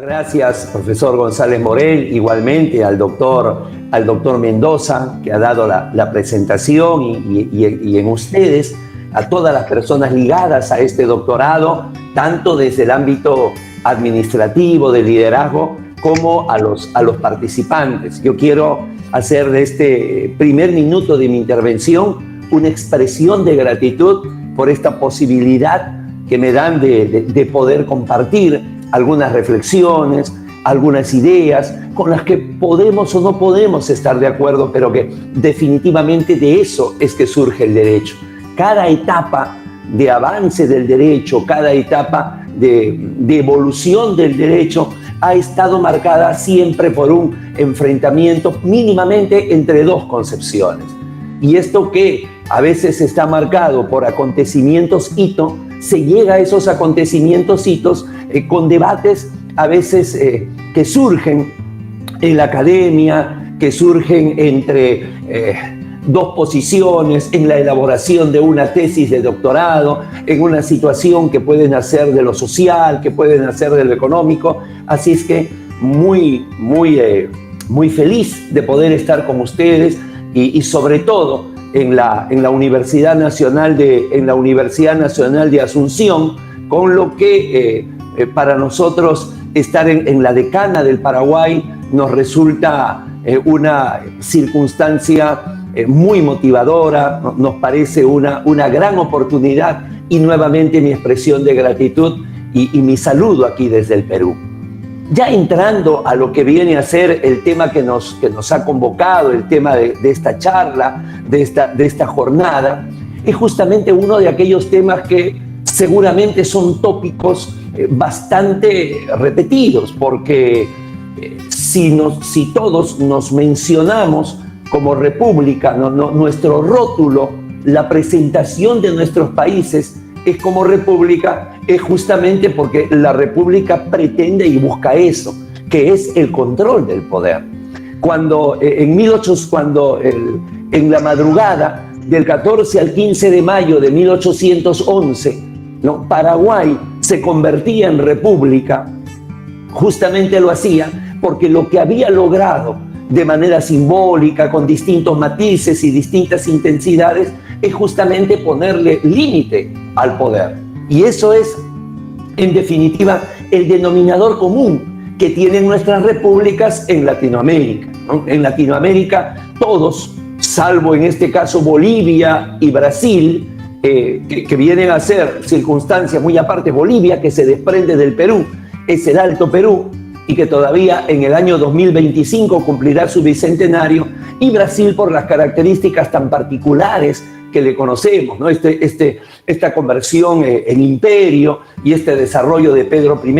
Gracias, profesor González Morel, igualmente al doctor Mendoza, que ha dado la presentación, y en ustedes, a todas las personas ligadas a este doctorado, tanto desde el ámbito administrativo, de liderazgo, como a los participantes. Yo quiero hacer de este primer minuto de mi intervención una expresión de gratitud por esta posibilidad que me dan de poder compartir algunas reflexiones, algunas ideas con las que podemos o no podemos estar de acuerdo, pero que definitivamente de eso es que surge el derecho. Cada etapa de avance del derecho, cada etapa de evolución del derecho ha estado marcada siempre por un enfrentamiento mínimamente entre dos concepciones. Y esto que a veces está marcado por acontecimientos hito, se llega a esos acontecimientos hitos con debates a veces que surgen en la academia, que surgen entre dos posiciones, en la elaboración de una tesis de doctorado, en una situación que pueden hacer de lo social, que pueden hacer de lo económico. Así es que muy feliz de poder estar con ustedes y sobre todo en la Universidad Nacional de Asunción, con lo que para nosotros estar en la decana del Paraguay nos resulta una circunstancia muy motivadora, nos parece una gran oportunidad, y nuevamente mi expresión de gratitud y mi saludo aquí desde el Perú. Ya entrando a lo que viene a ser el tema que nos ha convocado, el tema de esta charla, de esta jornada, es justamente uno de aquellos temas que seguramente son tópicos bastante repetidos, porque si todos nos mencionamos como república, nuestro rótulo, la presentación de nuestros países es como república, es justamente porque la república pretende y busca eso, que es el control del poder. Cuando en la madrugada del 14 al 15 de mayo de 1811, Paraguay se convertía en república, justamente lo hacía porque lo que había logrado de manera simbólica, con distintos matices y distintas intensidades, es justamente ponerle límite al poder. Y eso es, en definitiva, el denominador común que tienen nuestras repúblicas en Latinoamérica, ¿no? En Latinoamérica todos, salvo en este caso Bolivia y Brasil, que vienen a ser circunstancias muy aparte. Bolivia, que se desprende del Perú, es el Alto Perú, y que todavía en el año 2025 cumplirá su bicentenario, y Brasil por las características tan particulares que le conocemos, ¿no? Esta conversión en imperio y este desarrollo de Pedro I,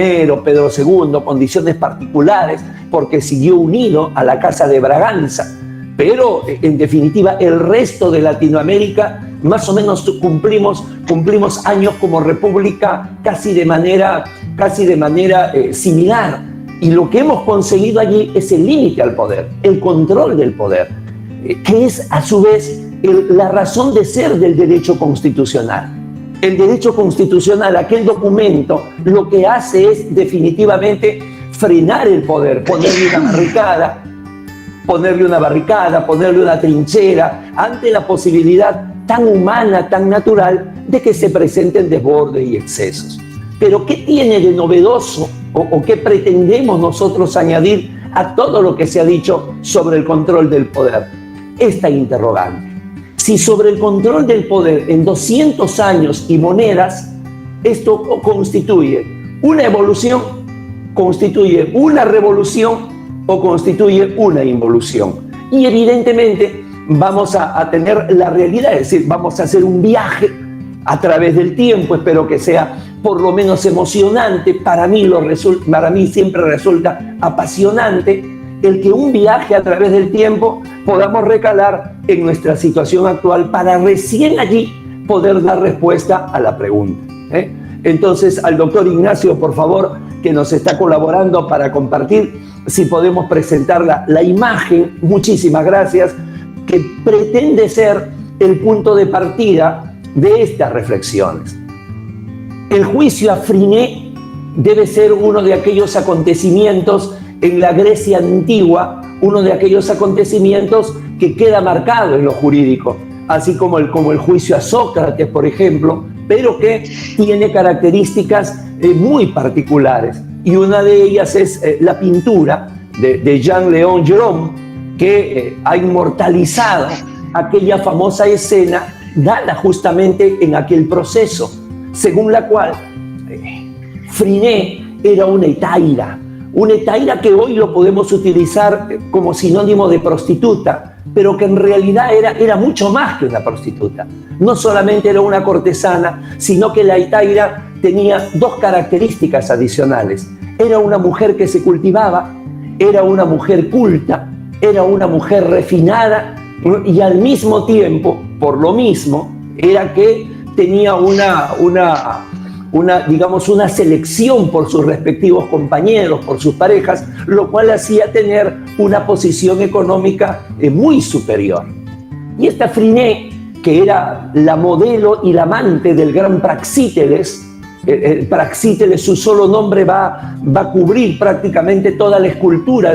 Pedro II, condiciones particulares, porque siguió unido a la Casa de Braganza. Pero, en definitiva, el resto de Latinoamérica, más o menos cumplimos años como república casi de manera similar. Y lo que hemos conseguido allí es el límite al poder, el control del poder, que es a su vez la razón de ser del derecho constitucional. El derecho constitucional, aquel documento, lo que hace es definitivamente frenar el poder, ponerle una barricada, ponerle una trinchera ante la posibilidad tan humana, tan natural, de que se presenten desbordes y excesos. Pero ¿qué tiene de novedoso o qué pretendemos nosotros añadir a todo lo que se ha dicho sobre el control del poder? Esta interrogante. Si sobre el control del poder en 200 años y monedas, esto constituye una evolución, constituye una revolución o constituye una involución. Y evidentemente vamos a tener la realidad, es decir, vamos a hacer un viaje a través del tiempo. Espero que sea por lo menos emocionante. Para mí siempre resulta apasionante el que un viaje a través del tiempo podamos recalar en nuestra situación actual para recién allí poder dar respuesta a la pregunta. Entonces, al doctor Ignacio, por favor, que nos está colaborando para compartir, si podemos presentar la imagen, muchísimas gracias, que pretende ser el punto de partida de estas reflexiones. El juicio a Phryné debe ser uno de aquellos acontecimientos en la Grecia antigua, uno de aquellos acontecimientos que queda marcado en lo jurídico, así como el juicio a Sócrates, por ejemplo, pero que tiene características muy particulares. Y una de ellas es la pintura de Jean-Léon Gérôme, que ha inmortalizado aquella famosa escena dada justamente en aquel proceso, según la cual Phryné era una hetaira que hoy lo podemos utilizar como sinónimo de prostituta, pero que en realidad era mucho más que una prostituta. No solamente era una cortesana, sino que la hetaira tenía dos características adicionales. Era una mujer que se cultivaba, era una mujer culta, era una mujer refinada, y al mismo tiempo, por lo mismo, era que tenía digamos, una selección por sus respectivos compañeros, por sus parejas, lo cual hacía tener una posición económica muy superior. Y esta Phryné, que era la modelo y la amante del gran Praxíteles, Praxíteles, su solo nombre va a cubrir prácticamente toda la escultura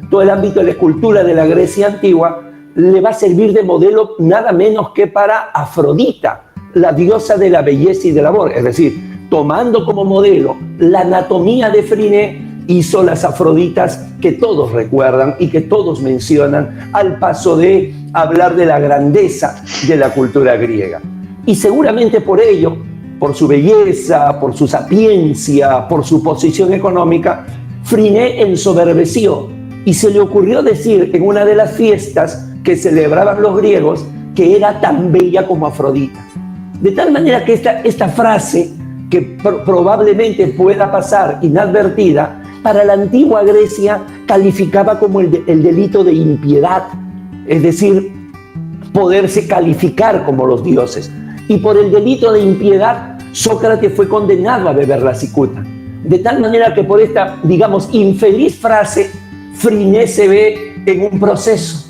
todo el ámbito de la escultura de la Grecia antigua, le va a servir de modelo nada menos que para Afrodita, la diosa de la belleza y del amor. Es decir, tomando como modelo la anatomía de Phryné, hizo las Afroditas que todos recuerdan y que todos mencionan al paso de hablar de la grandeza de la cultura griega. Y seguramente por ello, por su belleza, por su sapiencia, por su posición económica, Phryné ensoberbeció y se le ocurrió decir en una de las fiestas que celebraban los griegos que era tan bella como Afrodita. De tal manera que esta frase, que probablemente pueda pasar inadvertida, para la antigua Grecia calificaba como el delito de impiedad, es decir, poderse calificar como los dioses. Y por el delito de impiedad, Sócrates fue condenado a beber la cicuta. De tal manera que por esta, digamos, infeliz frase, Phryné se ve en un proceso.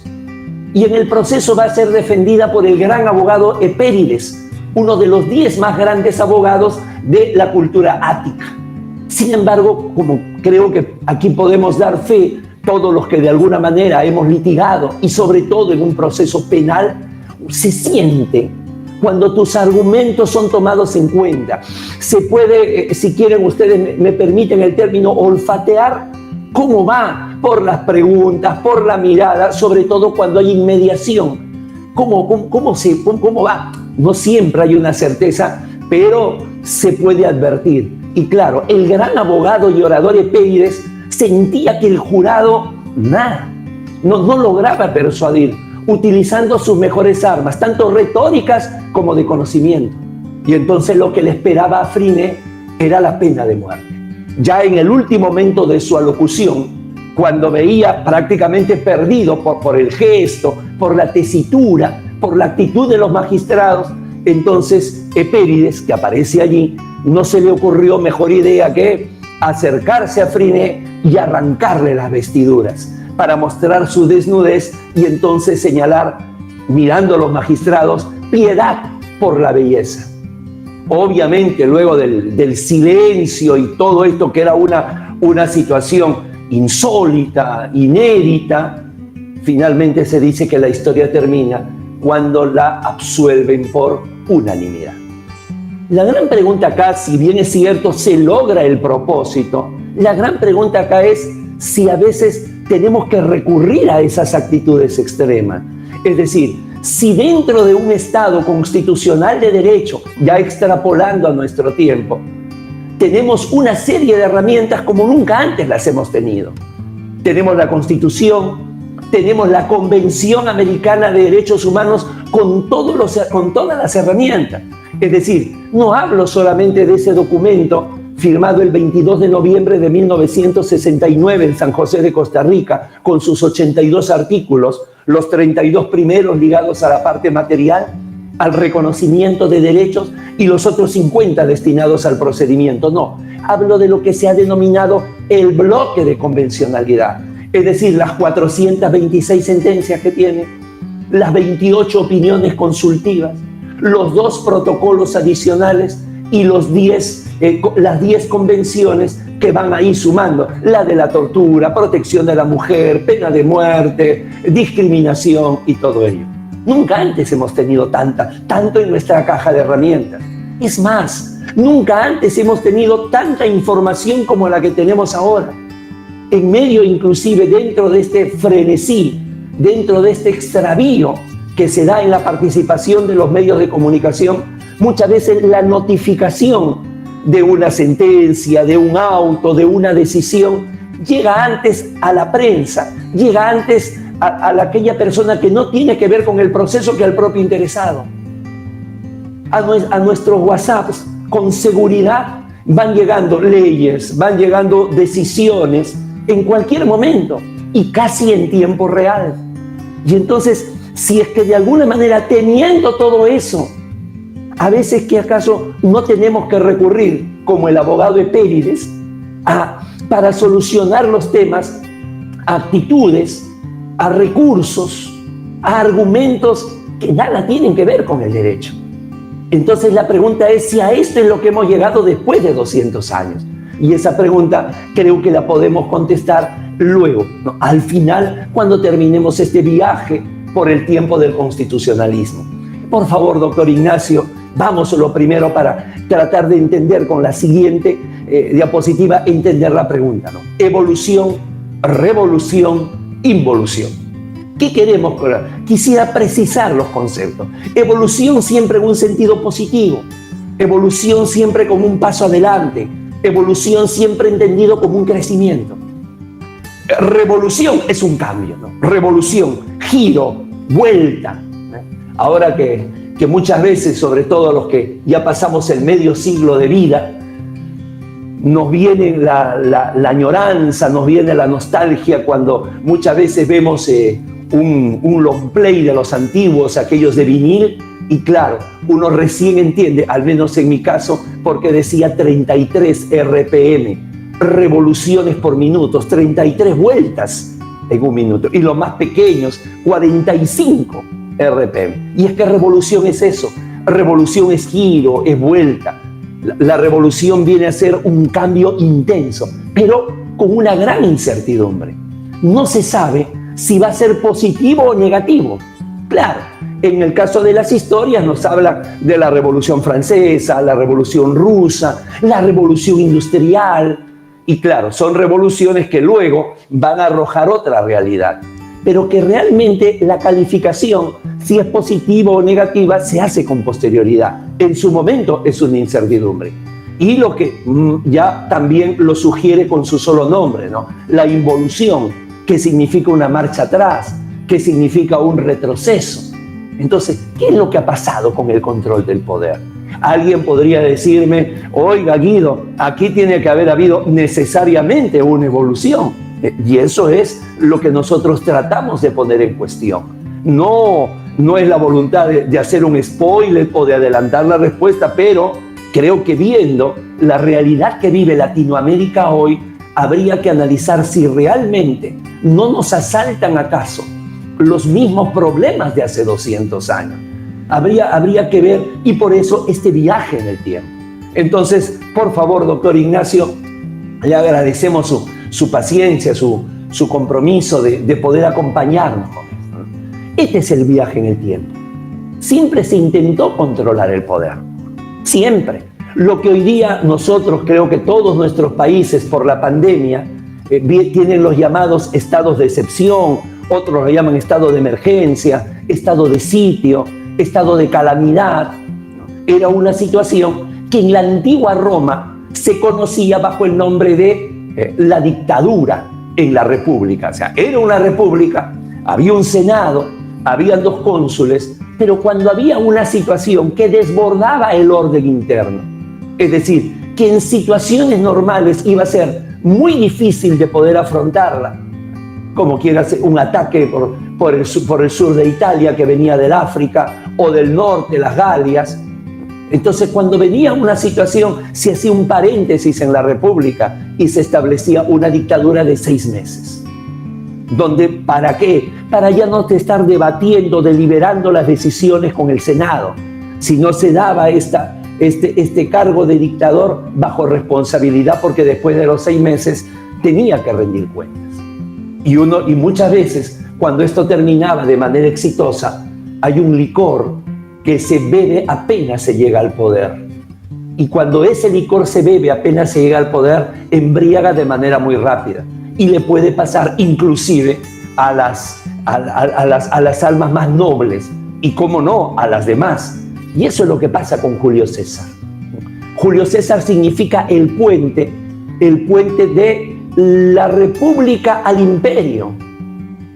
Y en el proceso va a ser defendida por el gran abogado Epérides, uno de los 10 más grandes abogados de la cultura ática. Sin embargo, como creo que aquí podemos dar fe, todos los que de alguna manera hemos litigado, y sobre todo en un proceso penal, se siente cuando tus argumentos son tomados en cuenta. Se puede, si quieren ustedes me permiten el término, olfatear cómo va por las preguntas, por la mirada, sobre todo cuando hay inmediación. ¿Cómo va? No siempre hay una certeza, pero se puede advertir. Y claro, el gran abogado y orador Epérides sentía que el jurado no lograba persuadir, utilizando sus mejores armas, tanto retóricas como de conocimiento. Y entonces lo que le esperaba a Phryné era la pena de muerte. Ya en el último momento de su alocución, cuando veía prácticamente perdido por el gesto, por la tesitura, por la actitud de los magistrados, entonces Epérides, que aparece allí, no se le ocurrió mejor idea que acercarse a Phryné y arrancarle las vestiduras para mostrar su desnudez y entonces señalar, mirando a los magistrados, piedad por la belleza. Obviamente, luego del silencio y todo esto, que era una situación insólita, inédita, finalmente se dice que la historia termina cuando la absuelven por unanimidad. La gran pregunta acá, si bien es cierto, se logra el propósito, la gran pregunta acá es si a veces tenemos que recurrir a esas actitudes extremas. Es decir, si dentro de un Estado constitucional de derecho, ya extrapolando a nuestro tiempo, tenemos una serie de herramientas como nunca antes las hemos tenido. Tenemos la Constitución, tenemos la Convención Americana de Derechos Humanos con todas las herramientas. Es decir, no hablo solamente de ese documento firmado el 22 de noviembre de 1969 en San José de Costa Rica, con sus 82 artículos, los 32 primeros ligados a la parte material, al reconocimiento de derechos, y los otros 50 destinados al procedimiento. No, hablo de lo que se ha denominado el bloque de convencionalidad, es decir, las 426 sentencias que tiene, las 28 opiniones consultivas, los 2 protocolos adicionales y las 10 convenciones que van ahí sumando, la de la tortura, protección de la mujer, pena de muerte, discriminación y todo ello. Nunca antes hemos tenido tanto en nuestra caja de herramientas. Es más, nunca antes hemos tenido tanta información como la que tenemos ahora. En medio, inclusive, dentro de este frenesí, dentro de este extravío que se da en la participación de los medios de comunicación, muchas veces la notificación de una sentencia, de un auto, de una decisión, llega antes a la prensa, llega antes a aquella persona que no tiene que ver con el proceso que al propio interesado. A nuestros WhatsApps, con seguridad, van llegando leyes, van llegando decisiones en cualquier momento y casi en tiempo real. Y entonces, si es que de alguna manera, teniendo todo eso, a veces que acaso no tenemos que recurrir, como el abogado Epérides, para solucionar los temas, a actitudes, a recursos, a argumentos que nada tienen que ver con el derecho. Entonces la pregunta es si a esto es lo que hemos llegado después de 200 años. Y esa pregunta creo que la podemos contestar luego, ¿no? Al final, cuando terminemos este viaje por el tiempo del constitucionalismo. Por favor, doctor Ignacio, vamos lo primero para tratar de entender con la siguiente diapositiva, entender la pregunta, ¿no? Evolución, revolución, involución. ¿Qué queremos? Quisiera precisar los conceptos. Evolución siempre en un sentido positivo. Evolución siempre como un paso adelante. Evolución siempre entendido como un crecimiento. Revolución es un cambio, ¿no? Revolución, giro, vuelta. Ahora que muchas veces, sobre todo los que ya pasamos el medio siglo de vida, nos viene la añoranza, nos viene la nostalgia cuando muchas veces vemos un long play de los antiguos, aquellos de vinil, y claro, uno recién entiende, al menos en mi caso, porque decía 33 RPM, revoluciones por minutos, 33 vueltas en un minuto, y los más pequeños, 45 RPM. Y es que revolución es eso, revolución es giro, es vuelta. La revolución viene a ser un cambio intenso, pero con una gran incertidumbre. No se sabe si va a ser positivo o negativo. Claro, en el caso de las historias nos habla de la Revolución Francesa, la Revolución Rusa, la Revolución Industrial, y claro, son revoluciones que luego van a arrojar otra realidad, pero que realmente la calificación, si es positiva o negativa, se hace con posterioridad. En su momento es una incertidumbre. Y lo que ya también lo sugiere con su solo nombre, ¿no? La involución, que significa una marcha atrás, que significa un retroceso. Entonces, ¿qué es lo que ha pasado con el control del poder? Alguien podría decirme, oiga Guido, aquí tiene que haber habido necesariamente una evolución. Y eso es lo que nosotros tratamos de poner en cuestión. No es la voluntad de hacer un spoiler o de adelantar la respuesta, pero creo que viendo la realidad que vive Latinoamérica hoy, habría que analizar si realmente no nos asaltan acaso los mismos problemas de hace 200 años. Habría que ver, y por eso este viaje en el tiempo. Entonces, por favor, doctor Ignacio, le agradecemos su paciencia, su compromiso de poder acompañarnos. Este es el viaje en el tiempo. Siempre se intentó controlar el poder. Siempre. Lo que hoy día nosotros, creo que todos nuestros países por la pandemia, tienen los llamados estados de excepción, otros lo llaman estado de emergencia, estado de sitio, estado de calamidad. Era una situación que en la antigua Roma se conocía bajo el nombre de la dictadura en la república. O sea, era una república, había un senado, había 2 cónsules, pero cuando había una situación que desbordaba el orden interno, es decir, que en situaciones normales iba a ser muy difícil de poder afrontarla, como quiera ser un ataque por el sur de Italia que venía del África o del norte, las Galias. Entonces, cuando venía una situación, se hacía un paréntesis en la República y se establecía una dictadura de 6 meses. donde, ¿para qué? Para ya no estar debatiendo, deliberando las decisiones con el Senado, sino se daba este cargo de dictador bajo responsabilidad, porque después de los 6 meses tenía que rendir cuentas. Y muchas veces, cuando esto terminaba de manera exitosa, hay un licor que se bebe apenas se llega al poder. Y cuando ese licor se bebe apenas se llega al poder, embriaga de manera muy rápida. Y le puede pasar inclusive a las almas más nobles, y cómo no, a las demás. Y eso es lo que pasa con Julio César. Julio César significa el puente de la república al imperio.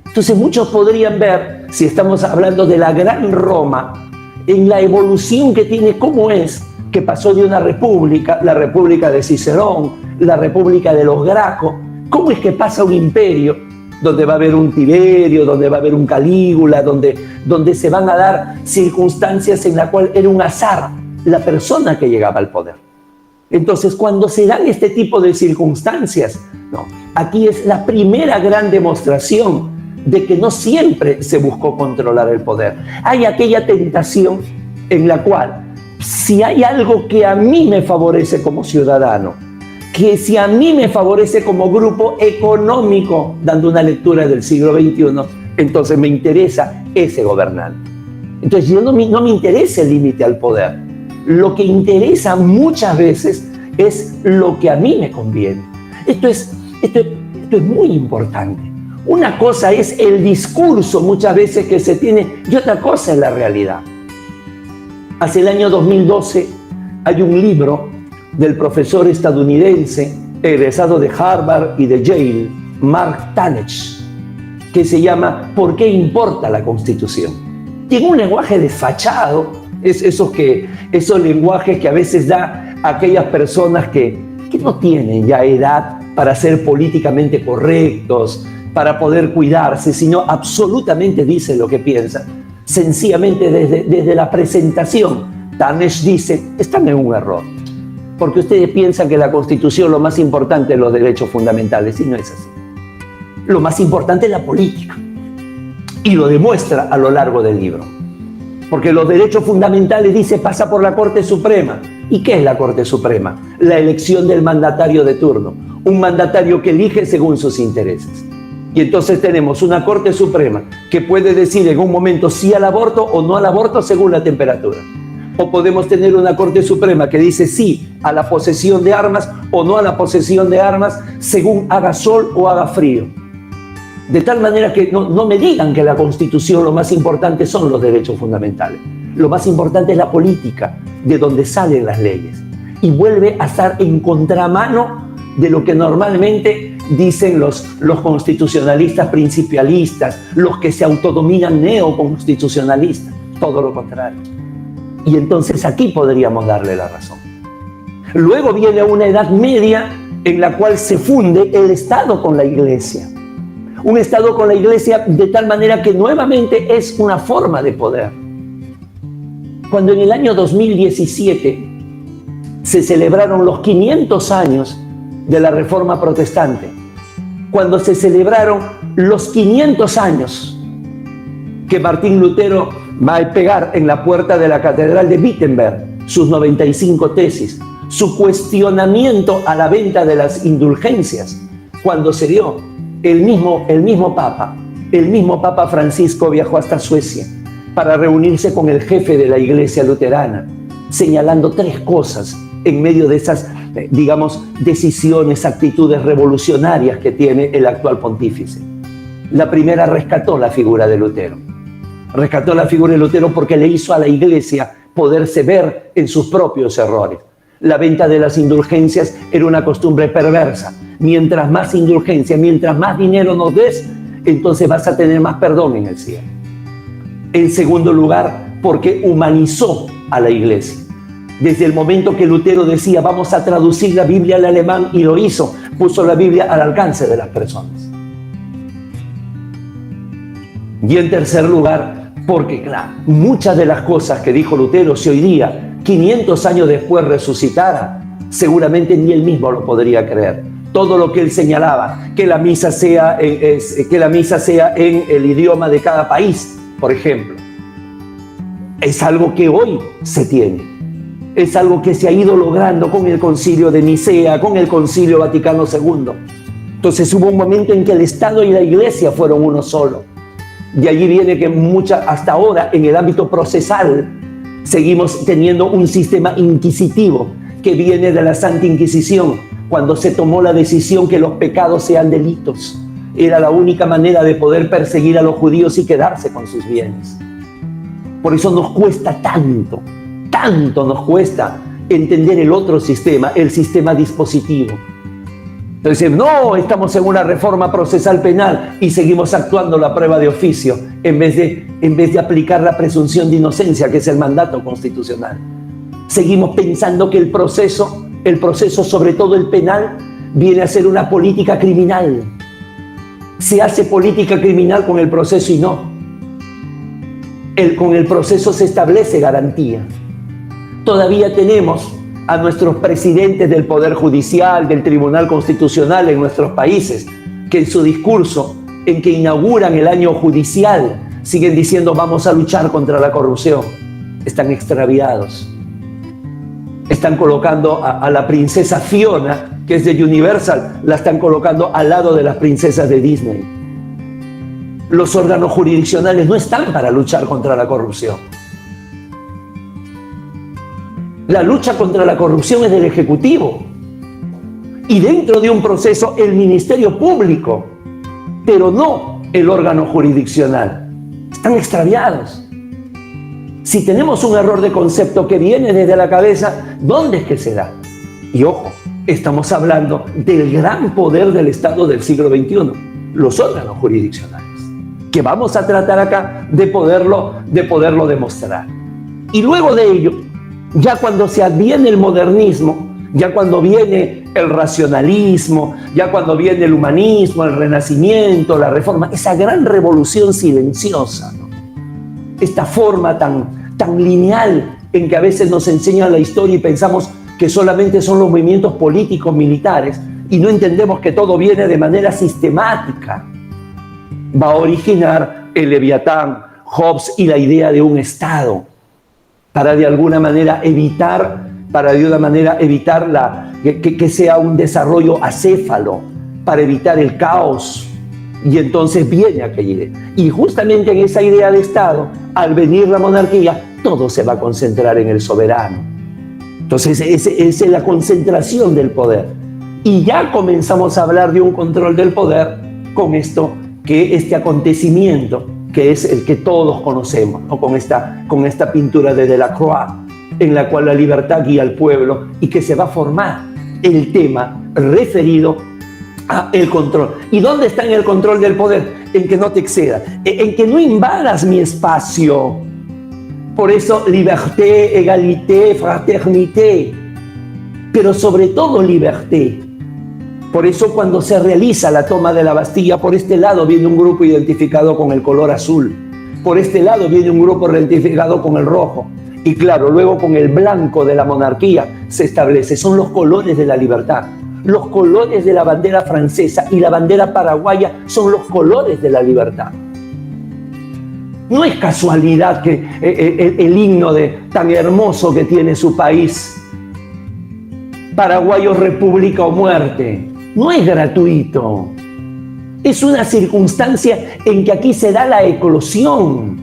Entonces muchos podrían ver, si estamos hablando de la gran Roma, en la evolución que tiene, cómo es que pasó de una república, la república de Cicerón, la república de los Graco, cómo es que pasa a un imperio donde va a haber un Tiberio, donde va a haber un Calígula, donde se van a dar circunstancias en las cuales era un azar la persona que llegaba al poder. Entonces, cuando se dan este tipo de circunstancias, ¿no? Aquí es la primera gran demostración de que no siempre se buscó controlar el poder. Hay aquella tentación en la cual, si hay algo que a mí me favorece como ciudadano, que si a mí me favorece como grupo económico, dando una lectura del siglo XXI, entonces me interesa ese gobernante. Entonces no me interesa el límite al poder. Lo que interesa muchas veces es lo que a mí me conviene. Esto es muy importante. Una cosa es el discurso muchas veces que se tiene y otra cosa es la realidad. Hacia el año 2012 hay un libro del profesor estadounidense egresado de Harvard y de Yale, Mark Tanich, que se llama ¿Por qué importa la Constitución? Tiene un lenguaje desfachado, esos lenguajes que a veces da a aquellas personas que no tienen ya edad para ser políticamente correctos, para poder cuidarse, sino absolutamente dicen lo que piensan. Sencillamente desde la presentación, Tanich dice, están en un error, porque ustedes piensan que la Constitución lo más importante es los derechos fundamentales, y no es así. Lo más importante es la política, y lo demuestra a lo largo del libro. Porque los derechos fundamentales, dice, pasa por la Corte Suprema. ¿Y qué es la Corte Suprema? La elección del mandatario de turno, un mandatario que elige según sus intereses. Y entonces tenemos una Corte Suprema que puede decir en un momento sí al aborto o no al aborto según la temperatura. O podemos tener una Corte Suprema que dice sí a la posesión de armas o no a la posesión de armas según haga sol o haga frío. De tal manera que no me digan que la Constitución lo más importante son los derechos fundamentales. Lo más importante es la política, de donde salen las leyes. Y vuelve a estar en contramano de lo que normalmente dicen los constitucionalistas principialistas, los que se autodominan neoconstitucionalistas. Todo lo contrario. Y entonces aquí podríamos darle la razón. Luego viene una Edad Media en la cual se funde el Estado con la Iglesia. Un Estado con la Iglesia de tal manera que nuevamente es una forma de poder. Cuando en el año 2017 se celebraron los 500 años de la Reforma Protestante, cuando se celebraron los 500 años que Martín Lutero va a pegar en la puerta de la Catedral de Wittenberg, sus 95 tesis, su cuestionamiento a la venta de las indulgencias, cuando se dio, el mismo Papa Francisco viajó hasta Suecia para reunirse con el jefe de la Iglesia luterana, señalando 3 cosas en medio de esas, digamos, decisiones, actitudes revolucionarias que tiene el actual pontífice. La primera, rescató la figura de Lutero. Rescató la figura de Lutero porque le hizo a la Iglesia poderse ver en sus propios errores. La venta de las indulgencias era una costumbre perversa. Mientras más indulgencia, mientras más dinero nos des, entonces vas a tener más perdón en el cielo. En segundo lugar, porque humanizó a la Iglesia. Desde el momento que Lutero decía, vamos a traducir la Biblia al alemán, y lo hizo, puso la Biblia al alcance de las personas. Y en tercer lugar, porque claro, muchas de las cosas que dijo Lutero, si hoy día, 500 años después resucitara, seguramente ni él mismo lo podría creer. todo lo que él señalaba, que la misa sea en el idioma de cada país, por ejemplo. Es algo que hoy se tiene. Es algo que se ha ido logrando con el Concilio de Nicea, con el Concilio Vaticano II. Entonces hubo un momento en que el Estado y la Iglesia fueron uno solo. De allí viene que hasta ahora en el ámbito procesal seguimos teniendo un sistema inquisitivo que viene de la Santa Inquisición, cuando se tomó la decisión que los pecados sean delitos. Era la única manera de poder perseguir a los judíos y quedarse con sus bienes. Por eso nos cuesta tanto nos cuesta entender el otro sistema, el sistema dispositivo. Entonces, no, estamos en una reforma procesal penal y seguimos actuando la prueba de oficio en vez de aplicar la presunción de inocencia, que es el mandato constitucional. Seguimos pensando que el proceso, sobre todo el penal, viene a ser una política criminal. Se hace política criminal con el proceso y no. Con el proceso se establece garantía. Todavía tenemos a nuestros presidentes del Poder Judicial, del Tribunal Constitucional en nuestros países, que en su discurso, en que inauguran el año judicial, siguen diciendo vamos a luchar contra la corrupción. Están extraviados. Están colocando a la princesa Fiona, que es de Universal, la están colocando al lado de las princesas de Disney. Los órganos jurisdiccionales no están para luchar contra la corrupción. La lucha contra la corrupción es del Ejecutivo. Y dentro de un proceso, el Ministerio Público, pero no el órgano jurisdiccional. Están extraviados. Si tenemos un error de concepto que viene desde la cabeza, ¿dónde es que se da? Y ojo, estamos hablando del gran poder del Estado del siglo XXI, los órganos jurisdiccionales, que vamos a tratar acá de poderlo demostrar. Y luego de ello, ya cuando se adviene el modernismo, ya cuando viene el racionalismo, ya cuando viene el humanismo, el renacimiento, la reforma, esa gran revolución silenciosa, ¿no? Esta forma tan lineal en que a veces nos enseñan la historia y pensamos que solamente son los movimientos políticos militares y no entendemos que todo viene de manera sistemática, va a originar el Leviatán, Hobbes y la idea de un Estado para de alguna manera evitar que sea un desarrollo acéfalo, para evitar el caos. Y entonces viene aquella idea. Y justamente en esa idea de Estado, al venir la monarquía, todo se va a concentrar en el soberano. Entonces, esa es la concentración del poder. Y ya comenzamos a hablar de un control del poder con este acontecimiento, que es el que todos conocemos, ¿no? con esta pintura de Delacroix, en la cual la libertad guía al pueblo y que se va a formar el tema referido a el control. ¿Y dónde está en el control del poder? En que no te excedas, en que no invadas mi espacio. Por eso, liberté, égalité, fraternité, pero sobre todo liberté. Por eso cuando se realiza la toma de la Bastilla, por este lado viene un grupo identificado con el color azul, por este lado viene un grupo identificado con el rojo, y claro, luego con el blanco de la monarquía se establece, son los colores de la libertad. Los colores de la bandera francesa y la bandera paraguaya son los colores de la libertad. No es casualidad que el himno tan hermoso que tiene su país, Paraguayo, República o Muerte, no es gratuito. Es una circunstancia en que aquí se da la eclosión.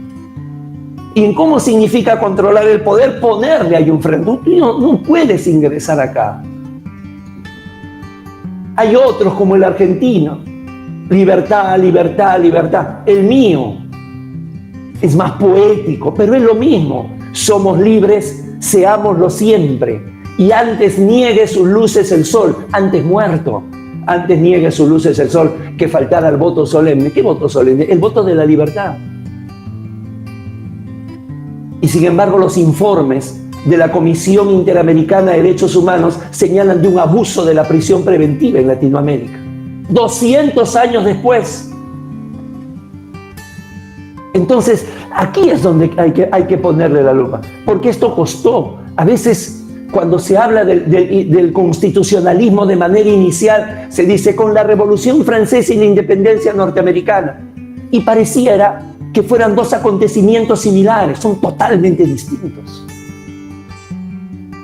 ¿Y en cómo significa controlar el poder? Ponerle ahí un freno. No puedes ingresar acá. Hay otros como el argentino. Libertad, libertad, libertad. El mío es más poético, pero es lo mismo. Somos libres, seámoslo siempre. Y antes niegue sus luces el sol, antes muerto. Antes niegue sus luces el sol que faltara el voto solemne. ¿Qué voto solemne? El voto de la libertad. Y sin embargo los informes de la Comisión Interamericana de Derechos Humanos señalan de un abuso de la prisión preventiva en Latinoamérica. 200 años después. Entonces, aquí es donde hay que ponerle la lupa. Porque esto costó. A veces cuando se habla del constitucionalismo de manera inicial, se dice con la Revolución Francesa y la independencia norteamericana. Y pareciera que fueran dos acontecimientos similares, son totalmente distintos.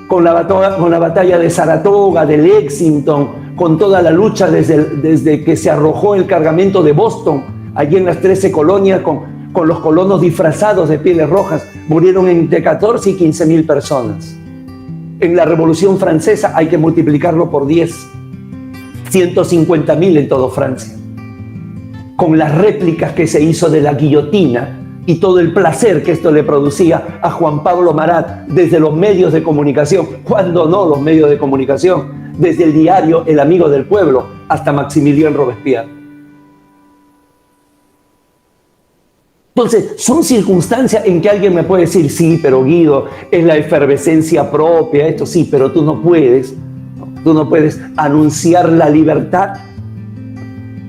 Con la batalla de Saratoga, de Lexington, con toda la lucha desde que se arrojó el cargamento de Boston, allí en las 13 colonias, con los colonos disfrazados de pieles rojas, murieron entre 14 y 15.000 personas. En la Revolución Francesa hay que multiplicarlo por 10, 150.000 en toda Francia. Con las réplicas que se hizo de la guillotina y todo el placer que esto le producía a Juan Pablo Marat desde los medios de comunicación, cuando no los medios de comunicación, desde el diario El Amigo del Pueblo hasta Maximilien Robespierre. Entonces, son circunstancias en que alguien me puede decir, sí, pero Guido, es la efervescencia propia, esto sí, pero tú no puedes anunciar la libertad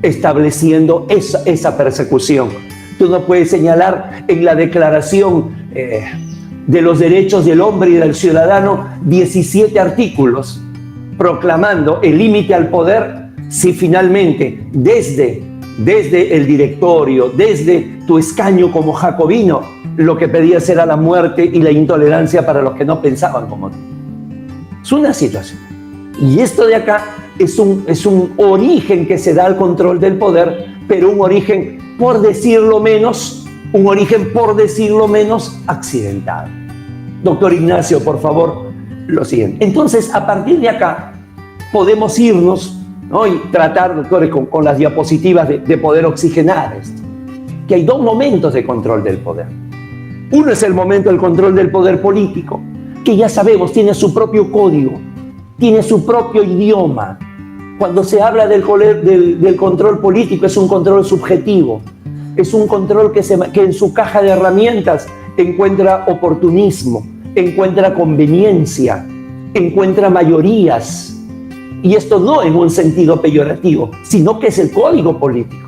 estableciendo esa persecución. Tú no puedes señalar en la Declaración de los Derechos del Hombre y del Ciudadano 17 artículos proclamando el límite al poder si finalmente desde el directorio, desde tu escaño como jacobino, lo que pedías era la muerte y la intolerancia para los que no pensaban como tú. Es una situación. Y esto de acá es un origen que se da al control del poder, pero un origen, por decirlo menos, accidentado. Doctor Ignacio, por favor, lo siguiente. Entonces, a partir de acá, podemos irnos, ¿no? Y tratar, doctores, con las diapositivas de poder oxigenar esto. Que hay dos momentos de control del poder. Uno es el momento del control del poder político, que ya sabemos, tiene su propio código, tiene su propio idioma. Cuando se habla del control político, es un control subjetivo, es un control que en su caja de herramientas encuentra oportunismo, encuentra conveniencia, encuentra mayorías. Y esto no en un sentido peyorativo, sino que es el código político.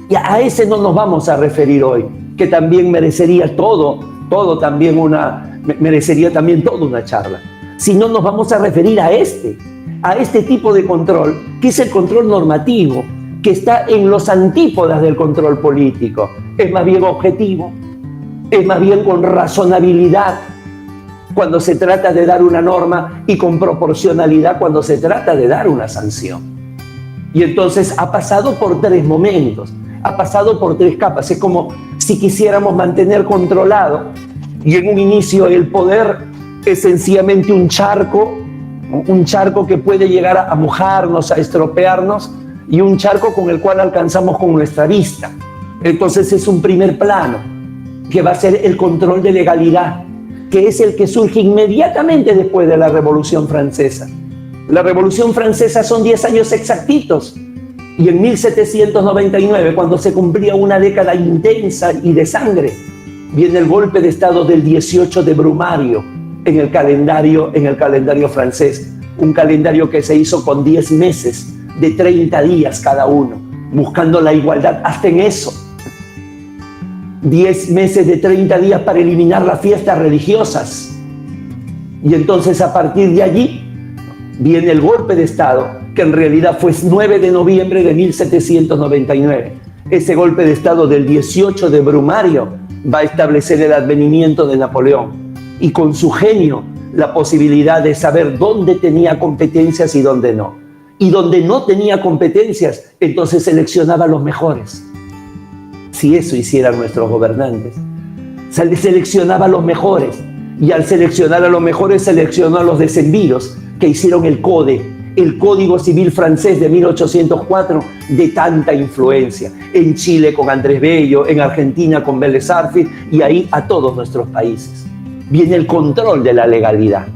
Y a ese no nos vamos a referir hoy, que también merecería merecería también toda una charla. Sino nos vamos a referir a este tipo de control, que es el control normativo, que está en los antípodas del control político. Es más bien objetivo, es más bien con razonabilidad cuando se trata de dar una norma y con proporcionalidad cuando se trata de dar una sanción. Y entonces ha pasado por tres momentos, ha pasado por tres capas. Es como si quisiéramos mantener controlado, y en un inicio el poder es sencillamente un charco que puede llegar a mojarnos, a estropearnos, y un charco con el cual alcanzamos con nuestra vista. Entonces es un primer plano, que va a ser el control de legalidad, que es el que surge inmediatamente después de la Revolución Francesa. La Revolución Francesa son 10 años exactitos, y en 1799, cuando se cumplía una década intensa y de sangre, viene el golpe de Estado del 18 de Brumario en el calendario francés, un calendario que se hizo con 10 meses de 30 días cada uno, buscando la igualdad hasta en eso. 10 meses de 30 días para eliminar las fiestas religiosas. Y entonces a partir de allí viene el golpe de Estado, que en realidad fue 9 de noviembre de 1799. Ese golpe de Estado del 18 de Brumario va a establecer el advenimiento de Napoleón, y con su genio la posibilidad de saber dónde tenía competencias y dónde no. Y donde no tenía competencias, entonces seleccionaba a los mejores. Si eso hicieran nuestros gobernantes, seleccionaba a los mejores, y al seleccionar a los mejores seleccionó a los decemviros que hicieron el Código Civil francés de 1804, de tanta influencia, en Chile con Andrés Bello, en Argentina con Vélez Arfield, y ahí a todos nuestros países. Viene el control de la legalidad.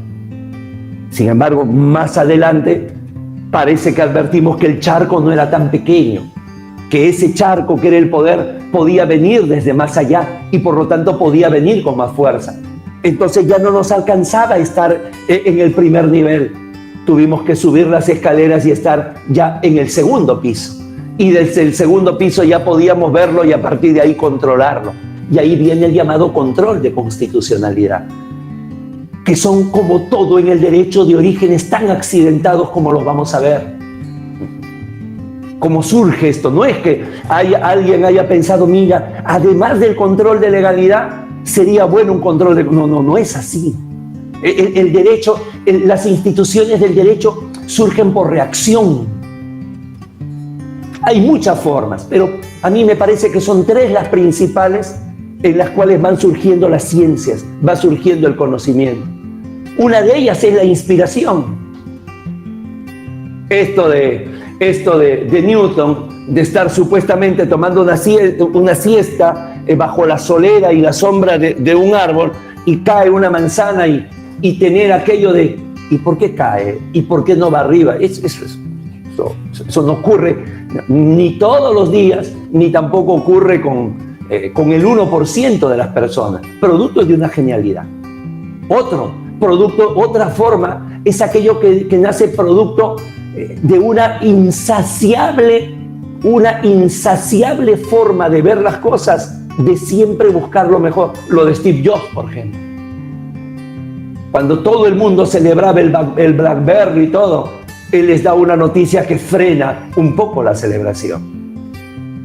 Sin embargo, más adelante parece que advertimos que el charco no era tan pequeño, que ese charco que era el poder podía venir desde más allá y por lo tanto podía venir con más fuerza. Entonces ya no nos alcanzaba estar en el primer nivel. Tuvimos que subir las escaleras y estar ya en el segundo piso. Y desde el segundo piso ya podíamos verlo y a partir de ahí controlarlo. Y ahí viene el llamado control de constitucionalidad, que son como todo en el derecho de orígenes tan accidentados como los vamos a ver. ¿Cómo surge esto? No es que alguien haya pensado, mira, además del control de legalidad, sería bueno un control de... No es así. El derecho, las instituciones del derecho surgen por reacción. Hay muchas formas, pero a mí me parece que son tres las principales en las cuales van surgiendo las ciencias, va surgiendo el conocimiento. Una de ellas es la inspiración. Esto de Newton, de estar supuestamente tomando una siesta bajo la solera y la sombra de un árbol, y cae una manzana y tener aquello de ¿y por qué cae? ¿Y por qué no va arriba? Eso no ocurre ni todos los días, ni tampoco ocurre con el 1% de las personas, producto de una genialidad. Otra forma es aquello que nace producto de una insaciable forma de ver las cosas, de siempre buscar lo mejor. Lo de Steve Jobs, por ejemplo. Cuando todo el mundo celebraba el BlackBerry y todo, él les da una noticia que frena un poco la celebración.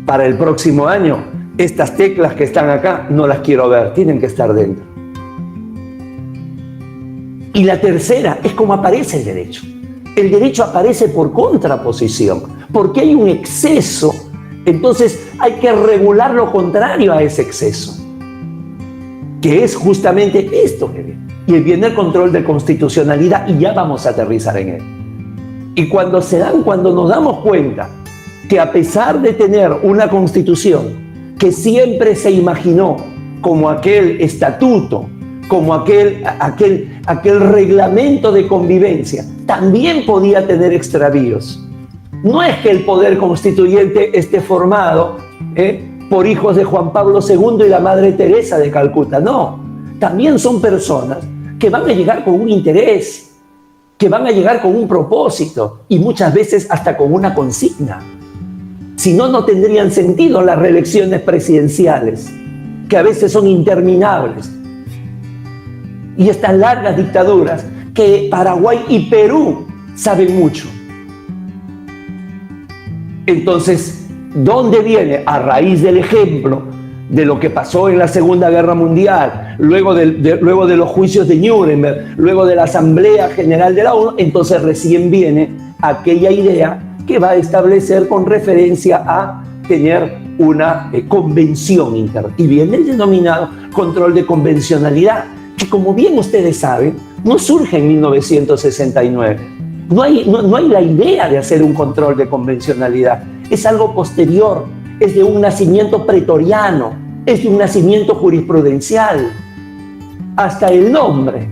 Para el próximo año, estas teclas que están acá no las quiero ver, tienen que estar dentro. Y la tercera es cómo aparece el derecho. El derecho aparece por contraposición, porque hay un exceso, entonces hay que regular lo contrario a ese exceso, que es justamente esto que viene. Y viene el control de constitucionalidad, y ya vamos a aterrizar en él. Y cuando nos damos cuenta que a pesar de tener una constitución que siempre se imaginó como aquel estatuto, como aquel reglamento de convivencia, también podía tener extravíos. No es que el poder constituyente esté formado por hijos de Juan Pablo II y la Madre Teresa de Calcuta, no. También son personas que van a llegar con un interés, que van a llegar con un propósito y muchas veces hasta con una consigna. Si no, no tendrían sentido las reelecciones presidenciales, que a veces son interminables. Y estas largas dictaduras que Paraguay y Perú saben mucho. Entonces, ¿dónde viene? A raíz del ejemplo de lo que pasó en la Segunda Guerra Mundial, luego de los juicios de Nuremberg, luego de la Asamblea General de la ONU, entonces recién viene aquella idea que va a establecer con referencia a tener una convención interna. Y viene el denominado control de convencionalidad, que como bien ustedes saben, no surge en 1969. No hay la idea de hacer un control de convencionalidad. Es algo posterior, es de un nacimiento pretoriano, es de un nacimiento jurisprudencial. Hasta el nombre.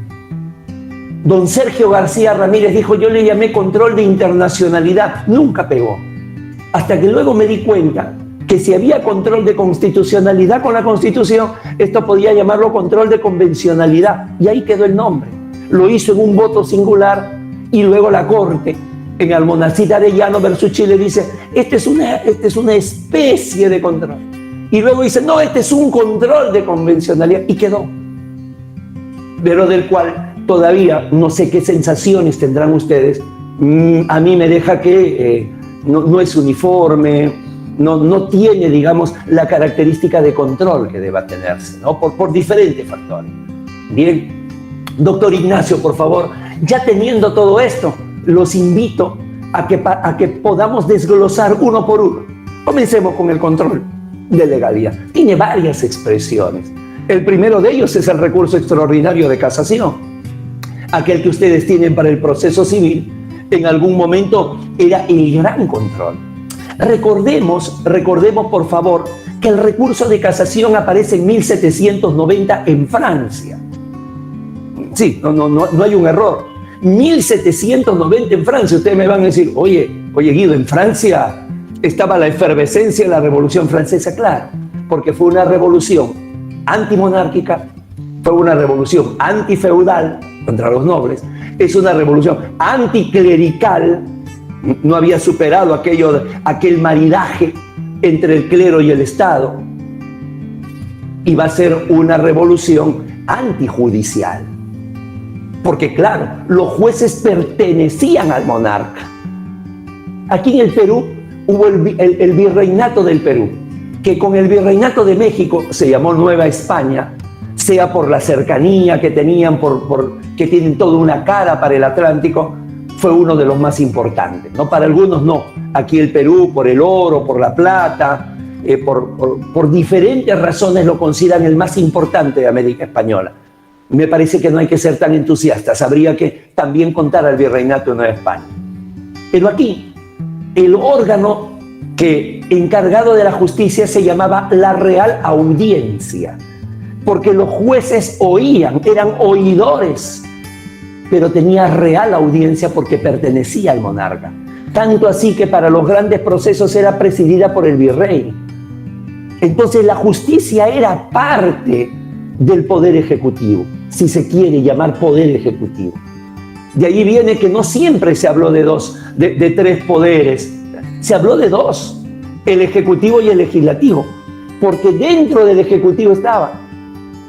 Don Sergio García Ramírez dijo, yo le llamé control de internacionalidad, nunca pegó. Hasta que luego me di cuenta que si había control de constitucionalidad con la Constitución, esto podía llamarlo control de convencionalidad, y ahí quedó el nombre. Lo hizo en un voto singular, y luego la Corte, en Almonacid Arellano versus Chile, dice, este es una especie de control. Y luego dice, no, este es un control de convencionalidad, y quedó. Pero del cual todavía no sé qué sensaciones tendrán ustedes. A mí me deja que no es uniforme, no tiene, digamos, la característica de control que deba tenerse, ¿no? Por diferentes factores. Bien, doctor Ignacio, por favor, ya teniendo todo esto, los invito a que podamos desglosar uno por uno. Comencemos con el control de legalidad. Tiene varias expresiones. El primero de ellos es el recurso extraordinario de casación. Aquel que ustedes tienen para el proceso civil, en algún momento era el gran control. Recordemos por favor, que el recurso de casación aparece en 1790 en Francia. Sí, no hay un error. 1790 en Francia. Ustedes me van a decir, oye Guido, en Francia estaba la efervescencia de la Revolución Francesa. Claro, porque fue una revolución antimonárquica, fue una revolución antifeudal contra los nobles, es una revolución anticlerical, no había superado aquel maridaje entre el clero y el Estado, y va a ser una revolución antijudicial. Porque claro, los jueces pertenecían al monarca. Aquí en el Perú hubo el virreinato del Perú, que con el virreinato de México se llamó Nueva España, sea por la cercanía que tenían, que tienen toda una cara para el Atlántico, fue uno de los más importantes, ¿no? Para algunos no. Aquí el Perú, por el oro, por la plata, por diferentes razones lo consideran el más importante de América Española. Me parece que no hay que ser tan entusiastas, habría que también contar al virreinato de Nueva España. Pero aquí, el órgano que encargado de la justicia se llamaba la Real Audiencia, porque los jueces oían, eran oidores, pero tenía real audiencia porque pertenecía al monarca. Tanto así que para los grandes procesos era presidida por el virrey. Entonces la justicia era parte del poder ejecutivo, si se quiere llamar poder ejecutivo. De ahí viene que no siempre se habló de tres poderes, se habló de dos, el ejecutivo y el legislativo, porque dentro del ejecutivo estaba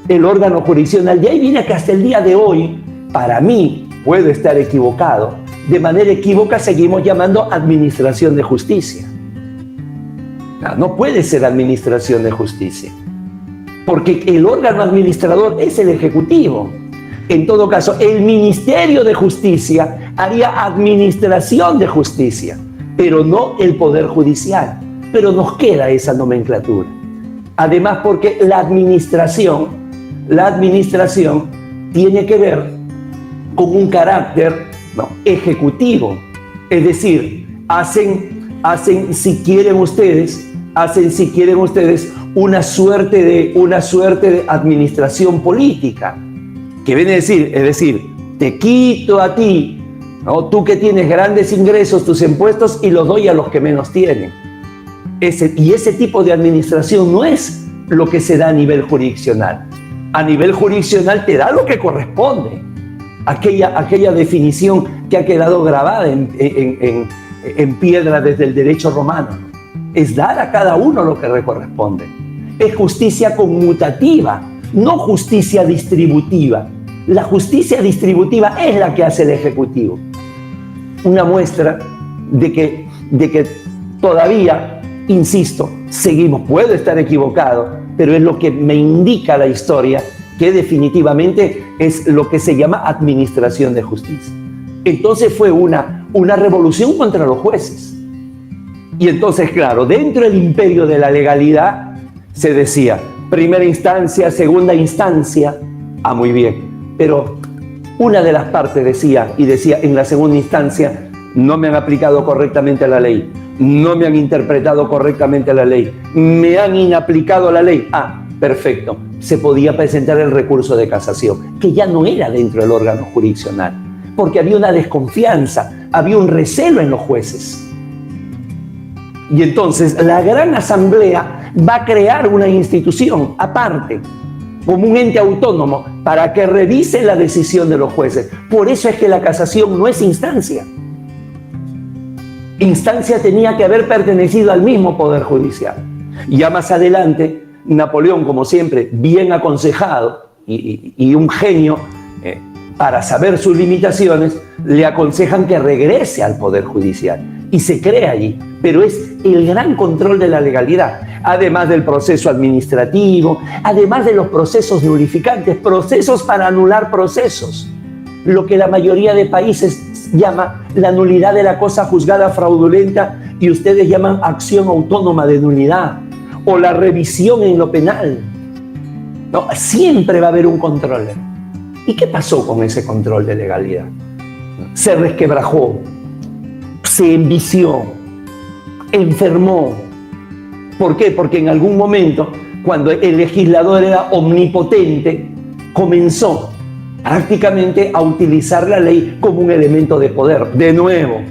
el órgano jurisdiccional. De ahí viene que hasta el día de hoy, para mí, puedo estar equivocado, de manera equívoca seguimos llamando administración de justicia. No puede ser administración de justicia, porque el órgano administrador es el ejecutivo. En todo caso, el Ministerio de Justicia haría administración de justicia, pero no el Poder Judicial. Pero nos queda esa nomenclatura. Además, porque la administración tiene que ver con un carácter ejecutivo. Es decir, hacen si quieren ustedes, una suerte de administración política, que viene a decir, es decir, te quito a ti, ¿no? Tú que tienes grandes ingresos, tus impuestos, y los doy a los que menos tienen. Ese tipo de administración no es lo que se da a nivel jurisdiccional. A nivel jurisdiccional te da lo que corresponde, aquella definición que ha quedado grabada en piedra desde el derecho romano, ¿no? Es dar a cada uno lo que le corresponde. Es justicia conmutativa, no justicia distributiva. La justicia distributiva es la que hace el Ejecutivo. Una muestra de que todavía, insisto, seguimos, puedo estar equivocado, pero es lo que me indica la historia, que definitivamente es lo que se llama administración de justicia. Entonces fue una revolución contra los jueces. Y entonces, claro, dentro del imperio de la legalidad se decía primera instancia, segunda instancia, muy bien, pero una de las partes decía en la segunda instancia, no me han aplicado correctamente la ley, no me han interpretado correctamente la ley, me han inaplicado la ley. Perfecto, se podía presentar el recurso de casación, que ya no era dentro del órgano jurisdiccional, porque había una desconfianza, había un recelo en los jueces. Y entonces la Gran Asamblea va a crear una institución aparte, como un ente autónomo, para que revise la decisión de los jueces. Por eso es que la casación no es instancia. Instancia tenía que haber pertenecido al mismo Poder Judicial. Y ya más adelante, Napoleón, como siempre, bien aconsejado y un genio para saber sus limitaciones, le aconsejan que regrese al Poder Judicial y se crea allí. Pero es el gran control de la legalidad, además del proceso administrativo, además de los procesos nulificantes, procesos para anular procesos, lo que la mayoría de países llama la nulidad de la cosa juzgada fraudulenta y ustedes llaman acción autónoma de nulidad, o la revisión en lo penal. No, siempre va a haber un control. ¿Y qué pasó con ese control de legalidad? Se resquebrajó, se envició, enfermó. ¿Por qué? Porque en algún momento, cuando el legislador era omnipotente, comenzó prácticamente a utilizar la ley como un elemento de poder. De nuevo,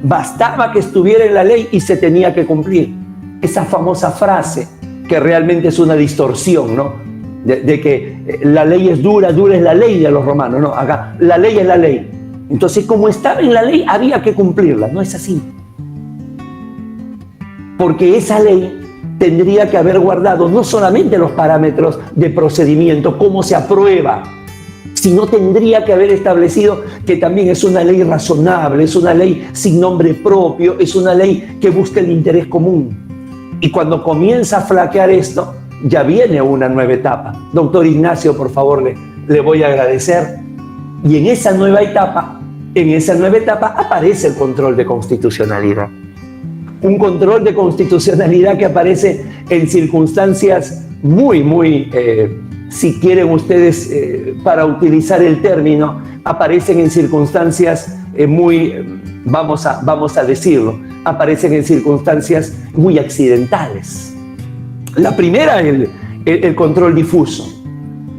bastaba que estuviera en la ley y se tenía que cumplir. Esa famosa frase, que realmente es una distorsión, ¿no? De que la ley es dura, dura es la ley de los romanos, ¿no? Acá, la ley es la ley. Entonces, como estaba en la ley, había que cumplirla. No es así. Porque esa ley tendría que haber guardado no solamente los parámetros de procedimiento, cómo se aprueba, Si no, tendría que haber establecido que también es una ley razonable, es una ley sin nombre propio, es una ley que busca el interés común. Y cuando comienza a flaquear esto, ya viene una nueva etapa. Doctor Ignacio, por favor, le voy a agradecer. Y en esa nueva etapa aparece el control de constitucionalidad. Un control de constitucionalidad que aparece en circunstancias muy, si quieren ustedes, para utilizar el término, aparecen en circunstancias vamos a decirlo, aparecen en circunstancias muy accidentales. La primera, el control difuso.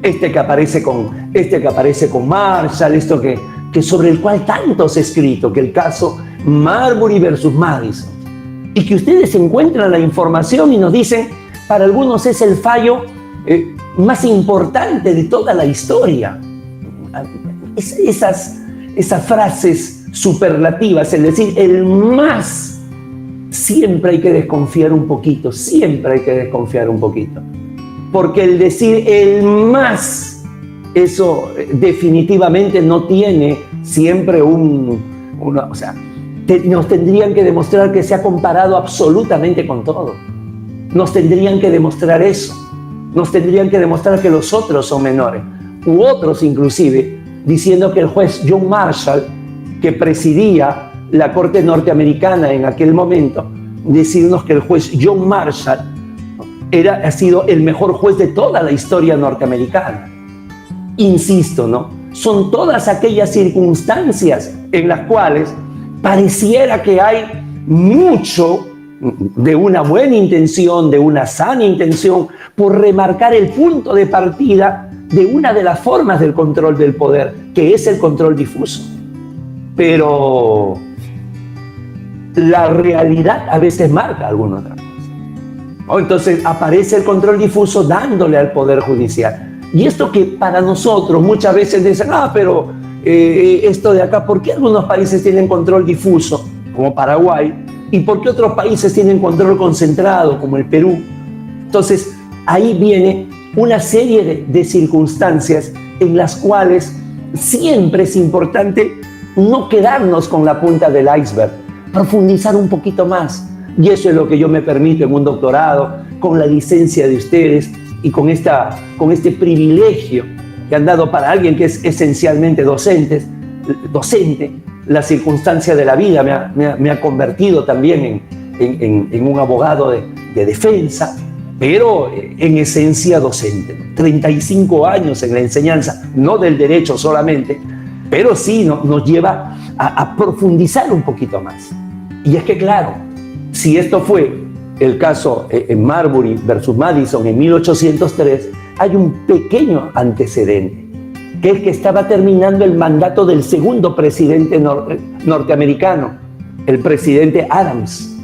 Este que aparece con Marshall, esto que sobre el cual tanto se ha escrito, que el caso Marbury versus Madison. Y que ustedes encuentran la información y nos dicen, para algunos es el fallo más importante de toda la historia. Esas frases superlativas, es decir, el más, siempre hay que desconfiar un poquito, porque el decir el más, eso definitivamente no tiene siempre nos tendrían que demostrar que se ha comparado absolutamente con todo. Nos tendrían que demostrar eso. Nos tendrían que demostrar que los otros son menores. U otros inclusive, diciendo que el juez John Marshall, que presidía la Corte norteamericana en aquel momento, decirnos que el juez John Marshall ha sido el mejor juez de toda la historia norteamericana. Insisto, ¿no? Son todas aquellas circunstancias en las cuales pareciera que hay mucho de una buena intención, de una sana intención, por remarcar el punto de partida de una de las formas del control del poder, que es el control difuso. Pero la realidad a veces marca alguna otra cosa. Entonces aparece el control difuso dándole al Poder Judicial. Y esto que para nosotros muchas veces dicen, pero esto de acá, ¿por qué algunos países tienen control difuso, como Paraguay, y por qué otros países tienen control concentrado, como el Perú? Entonces, ahí viene una serie de circunstancias en las cuales siempre es importante no quedarnos con la punta del iceberg, profundizar un poquito más. Y eso es lo que yo me permito en un doctorado, con la licencia de ustedes y con este privilegio que han dado para alguien que es esencialmente docente. La circunstancia de la vida me ha convertido también en un abogado de defensa, pero en esencia docente. 35 años en la enseñanza, no del derecho solamente, pero sí nos lleva a profundizar un poquito más. Y es que claro, si esto fue el caso en Marbury versus Madison en 1803, hay un pequeño antecedente, que es que estaba terminando el mandato del segundo presidente norteamericano, el presidente Adams,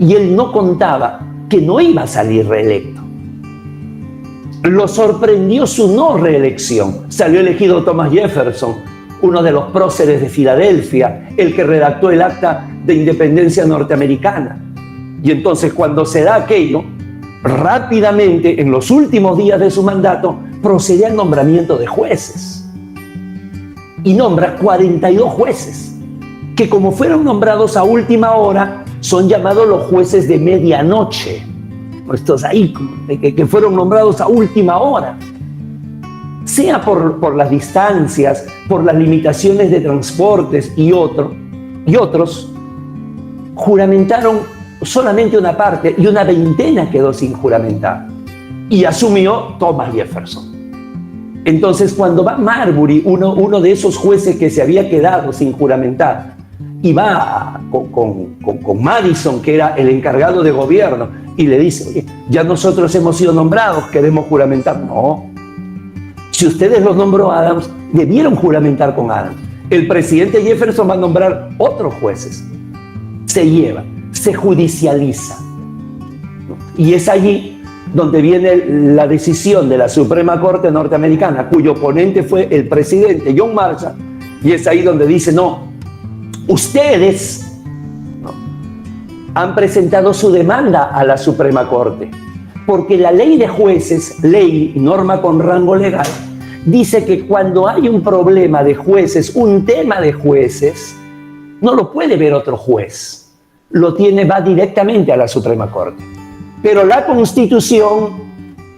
y él no contaba que no iba a salir reelecto. Lo sorprendió su no reelección. Salió elegido Thomas Jefferson, uno de los próceres de Filadelfia, el que redactó el Acta de Independencia norteamericana. Y entonces, cuando se da aquello, rápidamente, en los últimos días de su mandato, procede al nombramiento de jueces. Y nombra 42 jueces, que como fueron nombrados a última hora, son llamados los jueces de medianoche. Estos ahí, que fueron nombrados a última hora. Sea por las distancias, por las limitaciones de transportes y otros, juramentaron solamente una parte y una veintena quedó sin juramentar. Y asumió Thomas Jefferson. Entonces, cuando va Marbury, uno de esos jueces que se había quedado sin juramentar, y va con Madison, que era el encargado de gobierno, y le dice, oye, ya nosotros hemos sido nombrados, queremos juramentar. No. Si ustedes los nombró Adams, debieron juramentar con Adams. El presidente Jefferson va a nombrar otros jueces. Se judicializa. Y es allí donde viene la decisión de la Suprema Corte norteamericana, cuyo ponente fue el presidente John Marshall, y es ahí donde dice, no, ustedes han presentado su demanda a la Suprema Corte, porque la ley de jueces, ley, norma con rango legal, dice que cuando hay un problema de jueces, un tema de jueces, no lo puede ver otro juez. Va directamente a la Suprema Corte. Pero la Constitución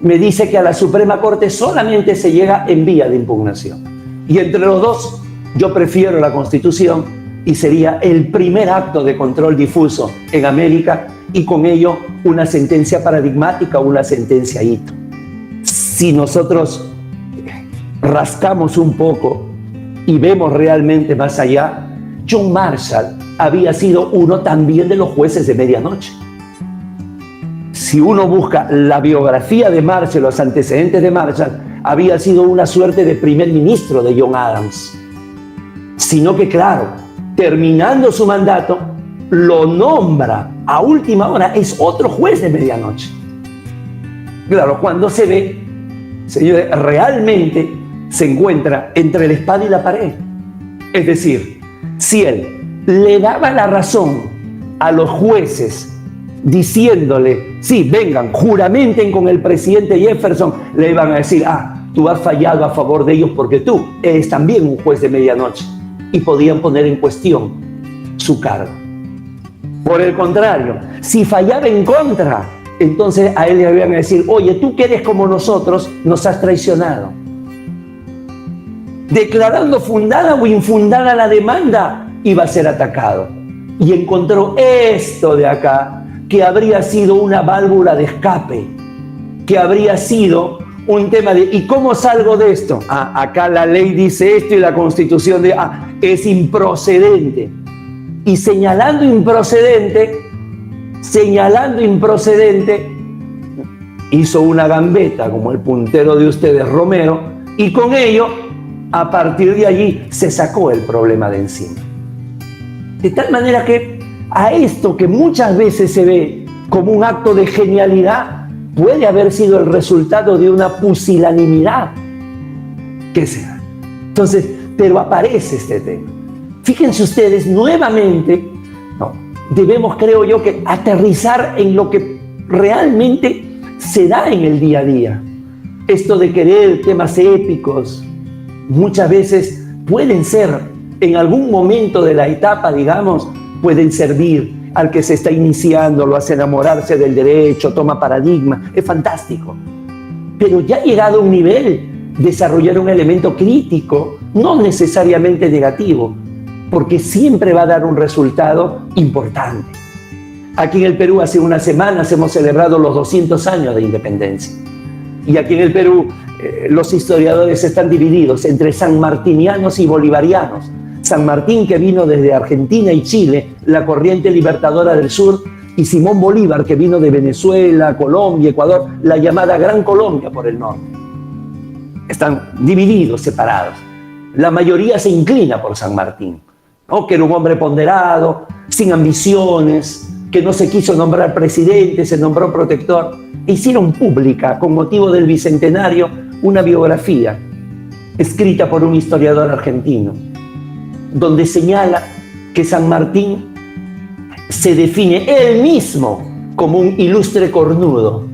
me dice que a la Suprema Corte solamente se llega en vía de impugnación. Y entre los dos, yo prefiero la Constitución y sería el primer acto de control difuso en América y con ello una sentencia paradigmática o una sentencia hito. Si nosotros rascamos un poco y vemos realmente más allá, John Marshall había sido uno también de los jueces de medianoche. Si uno busca la biografía de Marshall, los antecedentes de Marshall, había sido una suerte de primer ministro de John Adams. Sino que, claro, terminando su mandato, lo nombra a última hora, es otro juez de medianoche. Claro, cuando se ve, señores, realmente se encuentra entre la espada y la pared. Es decir, si él le daba la razón a los jueces diciéndole, sí, vengan, juramenten con el presidente Jefferson, le iban a decir, tú has fallado a favor de ellos porque tú eres también un juez de medianoche, y podían poner en cuestión su cargo. Por el contrario, si fallaba en contra, entonces a él le iban a decir, oye, tú que eres como nosotros, nos has traicionado. Declarando fundada o infundada la demanda, iba a ser atacado. Y encontró esto de acá, que habría sido una válvula de escape, que habría sido un tema de, ¿y cómo salgo de esto? Acá la ley dice esto y la Constitución es improcedente. Y señalando improcedente, hizo una gambeta, como el puntero de ustedes, Romero, y con ello, a partir de allí, se sacó el problema de encima. De tal manera que a esto que muchas veces se ve como un acto de genialidad, puede haber sido el resultado de una pusilanimidad. ¿Qué será? Entonces, pero aparece este tema. Fíjense ustedes, nuevamente, debemos, creo yo, que aterrizar en lo que realmente se da en el día a día. Esto de querer temas épicos, muchas veces pueden ser, en algún momento de la etapa, digamos, pueden servir al que se está iniciando, lo hace enamorarse del derecho, toma paradigma, es fantástico. Pero ya llegado a un nivel, desarrollar un elemento crítico, no necesariamente negativo, porque siempre va a dar un resultado importante. Aquí en el Perú hace unas semanas hemos celebrado los 200 años de independencia. Y aquí en el Perú los historiadores están divididos entre sanmartinianos y bolivarianos. San Martín, que vino desde Argentina y Chile, la corriente libertadora del sur, y Simón Bolívar, que vino de Venezuela, Colombia, Ecuador, la llamada Gran Colombia por el norte. Están divididos, separados. La mayoría se inclina por San Martín, ¿no? Que era un hombre ponderado, sin ambiciones, que no se quiso nombrar presidente, se nombró protector. Hicieron pública, con motivo del bicentenario, una biografía escrita por un historiador argentino, donde señala que San Martín se define él mismo como un ilustre cornudo,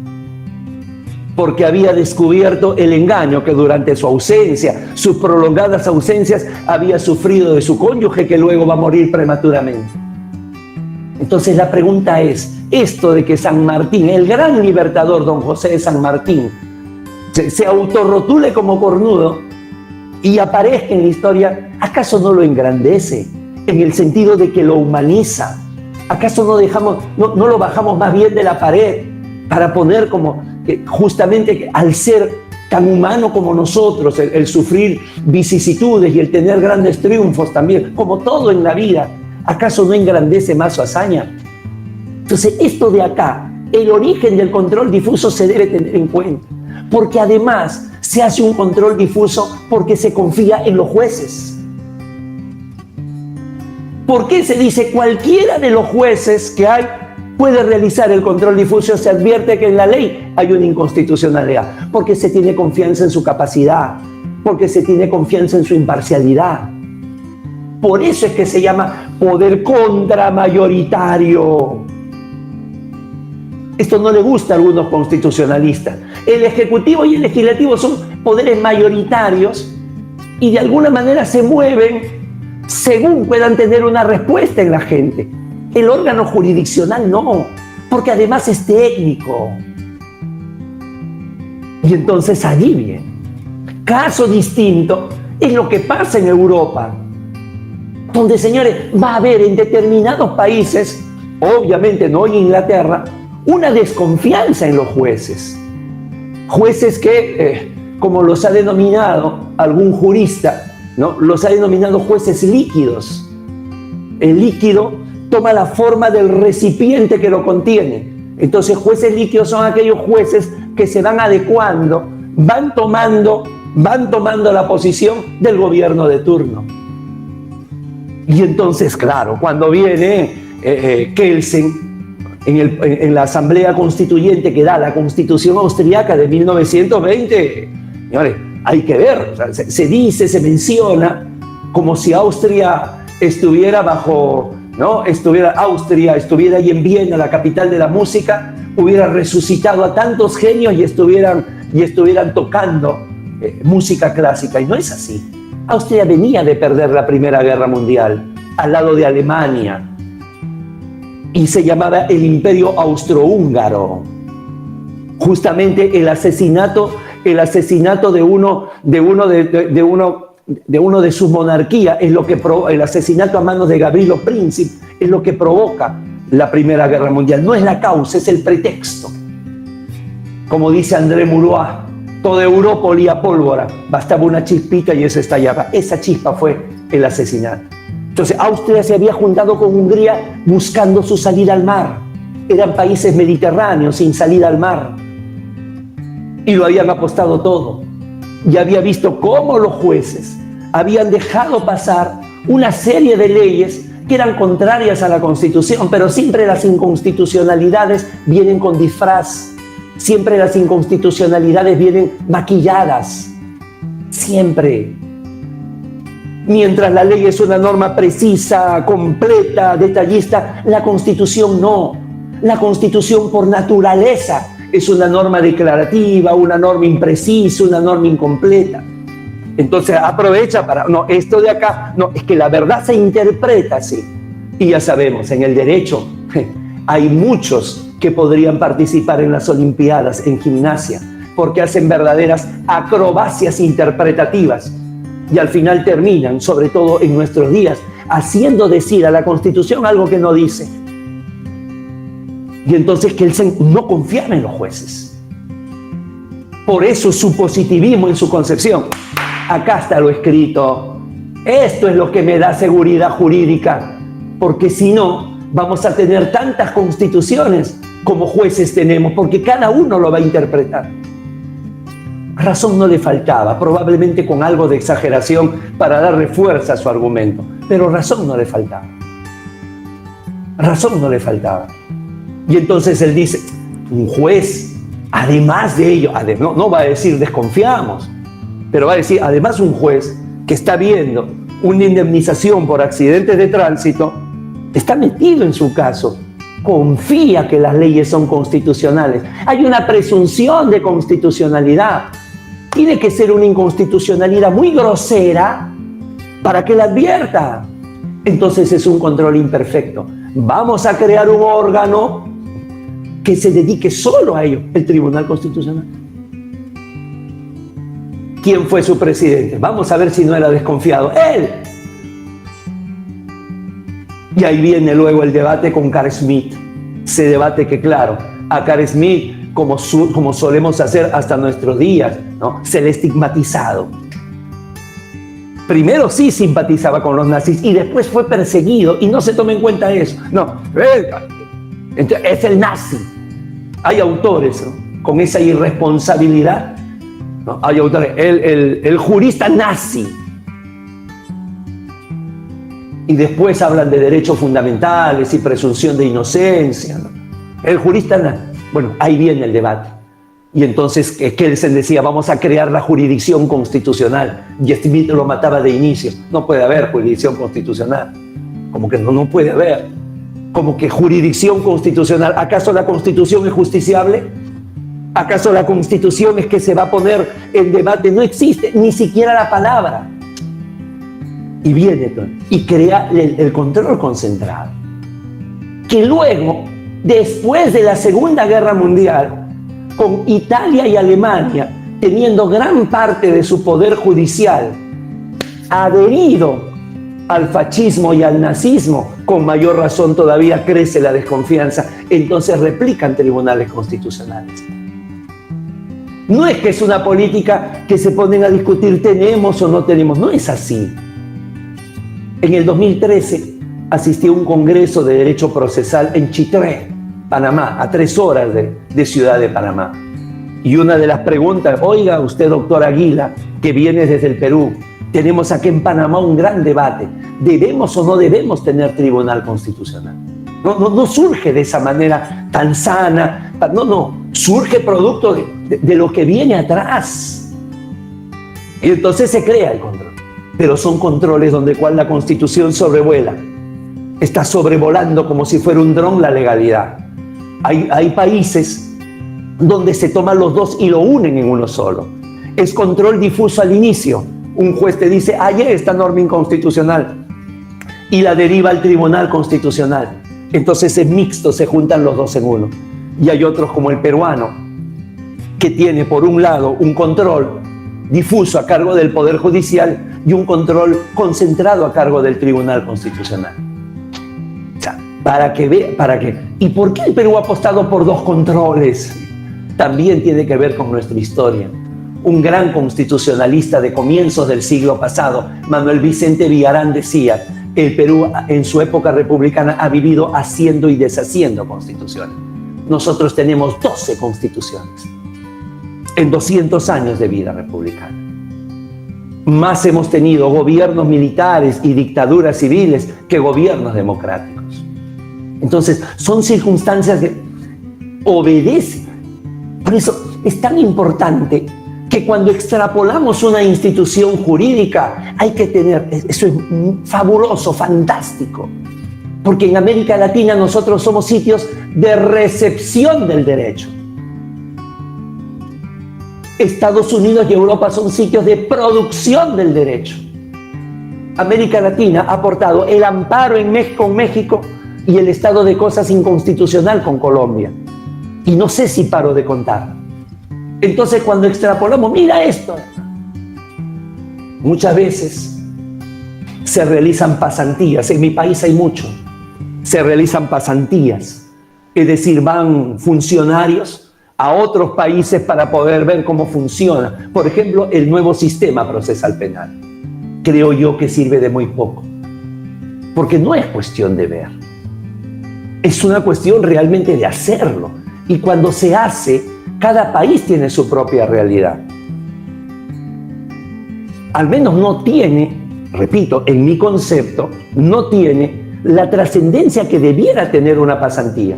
porque había descubierto el engaño que durante su ausencia, sus prolongadas ausencias, había sufrido de su cónyuge, que luego va a morir prematuramente. Entonces la pregunta es, esto de que San Martín, el gran libertador don José de San Martín, se autorrotule como cornudo y aparezca en la historia, ¿acaso no lo engrandece? En el sentido de que lo humaniza. ¿Acaso no lo bajamos más bien de la pared para poner como que justamente al ser tan humano como nosotros, el sufrir vicisitudes y el tener grandes triunfos también, como todo en la vida, ¿acaso no engrandece más su hazaña? Entonces, esto de acá, el origen del control difuso se debe tener en cuenta, porque además se hace un control difuso porque se confía en los jueces. ¿Por qué se dice cualquiera de los jueces que hay puede realizar el control difuso? Se advierte que en la ley hay una inconstitucionalidad, porque se tiene confianza en su capacidad, porque se tiene confianza en su imparcialidad. Por eso es que se llama poder contramayoritario. Esto no le gusta a algunos constitucionalistas. El Ejecutivo y el Legislativo son poderes mayoritarios y de alguna manera se mueven según puedan tener una respuesta en la gente. El órgano jurisdiccional no, porque además es técnico. Y entonces allí viene. Caso distinto es lo que pasa en Europa, donde, señores, va a haber en determinados países, obviamente no en Inglaterra, una desconfianza en los jueces. Jueces que, como los ha denominado algún jurista, ¿no?, los ha denominado jueces líquidos. El líquido toma la forma del recipiente que lo contiene. Entonces, jueces líquidos son aquellos jueces que se van adecuando, van tomando la posición del gobierno de turno. Y entonces, claro, cuando viene Kelsen en la Asamblea Constituyente que da la Constitución Austriaca de 1920, señores, hay que ver, o sea, se dice, se menciona como si Austria estuviera bajo, ¿no?, Austria estuviera ahí en Viena, la capital de la música, hubiera resucitado a tantos genios y estuvieran tocando música clásica, y no es así. Austria venía de perder la Primera Guerra Mundial al lado de Alemania y se llamaba el Imperio Austrohúngaro. Justamente el asesinato de uno de sus monarquías es lo que el asesinato a manos de Gavrilo Princip es lo que provoca la Primera Guerra Mundial. No es la causa, es el pretexto. Como dice André Maurois, toda Europa olía pólvora, bastaba una chispita y eso estallaba. Esa chispa fue el asesinato. Entonces Austria se había juntado con Hungría buscando su salida al mar. Eran países mediterráneos sin salida al mar. Y lo habían apostado todo. Y había visto cómo los jueces habían dejado pasar una serie de leyes que eran contrarias a la Constitución, pero siempre las inconstitucionalidades vienen con disfraz. Siempre las inconstitucionalidades vienen maquilladas. Siempre. Mientras la ley es una norma precisa, completa, detallista, la Constitución no. La Constitución por naturaleza es una norma declarativa, una norma imprecisa, una norma incompleta. Entonces aprovecha para, no, esto de acá, no, es que la verdad se interpreta así. Y ya sabemos, en el derecho hay muchos que podrían participar en las Olimpiadas en gimnasia, porque hacen verdaderas acrobacias interpretativas y al final terminan, sobre todo en nuestros días, haciendo decir a la Constitución algo que no dice. Y entonces Kelsen no confiaba en los jueces. Por eso su positivismo en su concepción. Acá está lo escrito. Esto es lo que me da seguridad jurídica, porque si no, vamos a tener tantas constituciones como jueces tenemos, porque cada uno lo va a interpretar. Razón no le faltaba, probablemente con algo de exageración para darle fuerza a su argumento, pero razón no le faltaba. Razón no le faltaba. Y entonces él dice, un juez, además de ello, no va a decir desconfiamos, pero va a decir, además un juez que está viendo una indemnización por accidentes de tránsito, está metido en su caso, confía que las leyes son constitucionales. Hay una presunción de constitucionalidad. Tiene que ser una inconstitucionalidad muy grosera para que la advierta. Entonces es un control imperfecto. Vamos a crear un órgano que se dedique solo a ello, el Tribunal Constitucional. ¿Quién fue su presidente? Vamos a ver si no era desconfiado. ¡Él! Y ahí viene luego el debate con Carl Schmitt. Se debate que, claro, a Carl Schmitt, como solemos hacer hasta nuestros días, ¿no?, se le ha estigmatizado. Primero sí simpatizaba con los nazis y después fue perseguido y no se toma en cuenta eso. No, es el nazi. Hay autores, ¿no?, con esa irresponsabilidad, ¿no? Hay autores, el jurista nazi. Y después hablan de derechos fundamentales y presunción de inocencia, ¿no? El jurista nazi. Bueno, ahí viene el debate. Y entonces Kelsen decía, vamos a crear la jurisdicción constitucional. Y Schmitt lo mataba de inicio. No puede haber jurisdicción constitucional. Como que no puede haber. Como que jurisdicción constitucional. ¿Acaso la Constitución es justiciable? ¿Acaso la Constitución es que se va a poner en debate? No existe ni siquiera la palabra. Y viene y crea el control concentrado. Que luego, después de la Segunda Guerra Mundial, con Italia y Alemania teniendo gran parte de su poder judicial adherido al fascismo y al nazismo, con mayor razón todavía crece la desconfianza, entonces replican tribunales constitucionales. No es que es una política que se ponen a discutir tenemos o no tenemos, no es así. En el 2013 asistí a un congreso de derecho procesal en Chitré, Panamá, a 3 horas de Ciudad de Panamá. Y una de las preguntas, oiga usted, doctor Aguila, que viene desde el Perú, tenemos aquí en Panamá un gran debate. ¿Debemos o no debemos tener tribunal constitucional? No surge de esa manera tan sana, surge producto de lo que viene atrás. Y entonces se crea el control. Pero son controles donde cual la Constitución sobrevuela. Está sobrevolando como si fuera un dron la legalidad. Hay países donde se toman los dos y lo unen en uno solo. Es control difuso al inicio. Un juez te dice, ayer esta norma inconstitucional, y la deriva al Tribunal Constitucional. Entonces es mixto, se juntan los dos en uno. Y hay otros como el peruano, que tiene por un lado un control difuso a cargo del Poder Judicial y un control concentrado a cargo del Tribunal Constitucional. O sea, para que. ¿Y por qué el Perú ha apostado por 2 controles? También tiene que ver con nuestra historia. Un gran constitucionalista de comienzos del siglo pasado, Manuel Vicente Villarán, decía: el Perú en su época republicana ha vivido haciendo y deshaciendo constituciones. Nosotros tenemos 12 constituciones en 200 años de vida republicana. Más hemos tenido gobiernos militares y dictaduras civiles que gobiernos democráticos. Entonces, son circunstancias que obedecen. Por eso es tan importante que cuando extrapolamos una institución jurídica hay que tener, eso es fabuloso, fantástico, porque en América Latina nosotros somos sitios de recepción del derecho. Estados Unidos y Europa son sitios de producción del derecho. América Latina ha aportado el amparo con México y el estado de cosas inconstitucional con Colombia. Y no sé si paro de contar. Entonces, cuando extrapolamos, mira esto. Muchas veces se realizan pasantías. En mi país hay mucho. Se realizan pasantías. Es decir, van funcionarios a otros países para poder ver cómo funciona. Por ejemplo, el nuevo sistema procesal penal. Creo yo que sirve de muy poco. Porque no es cuestión de ver. Es una cuestión realmente de hacerlo. Y cuando se hace, cada país tiene su propia realidad. Al menos no tiene, repito, en mi concepto, no tiene la trascendencia que debiera tener una pasantía.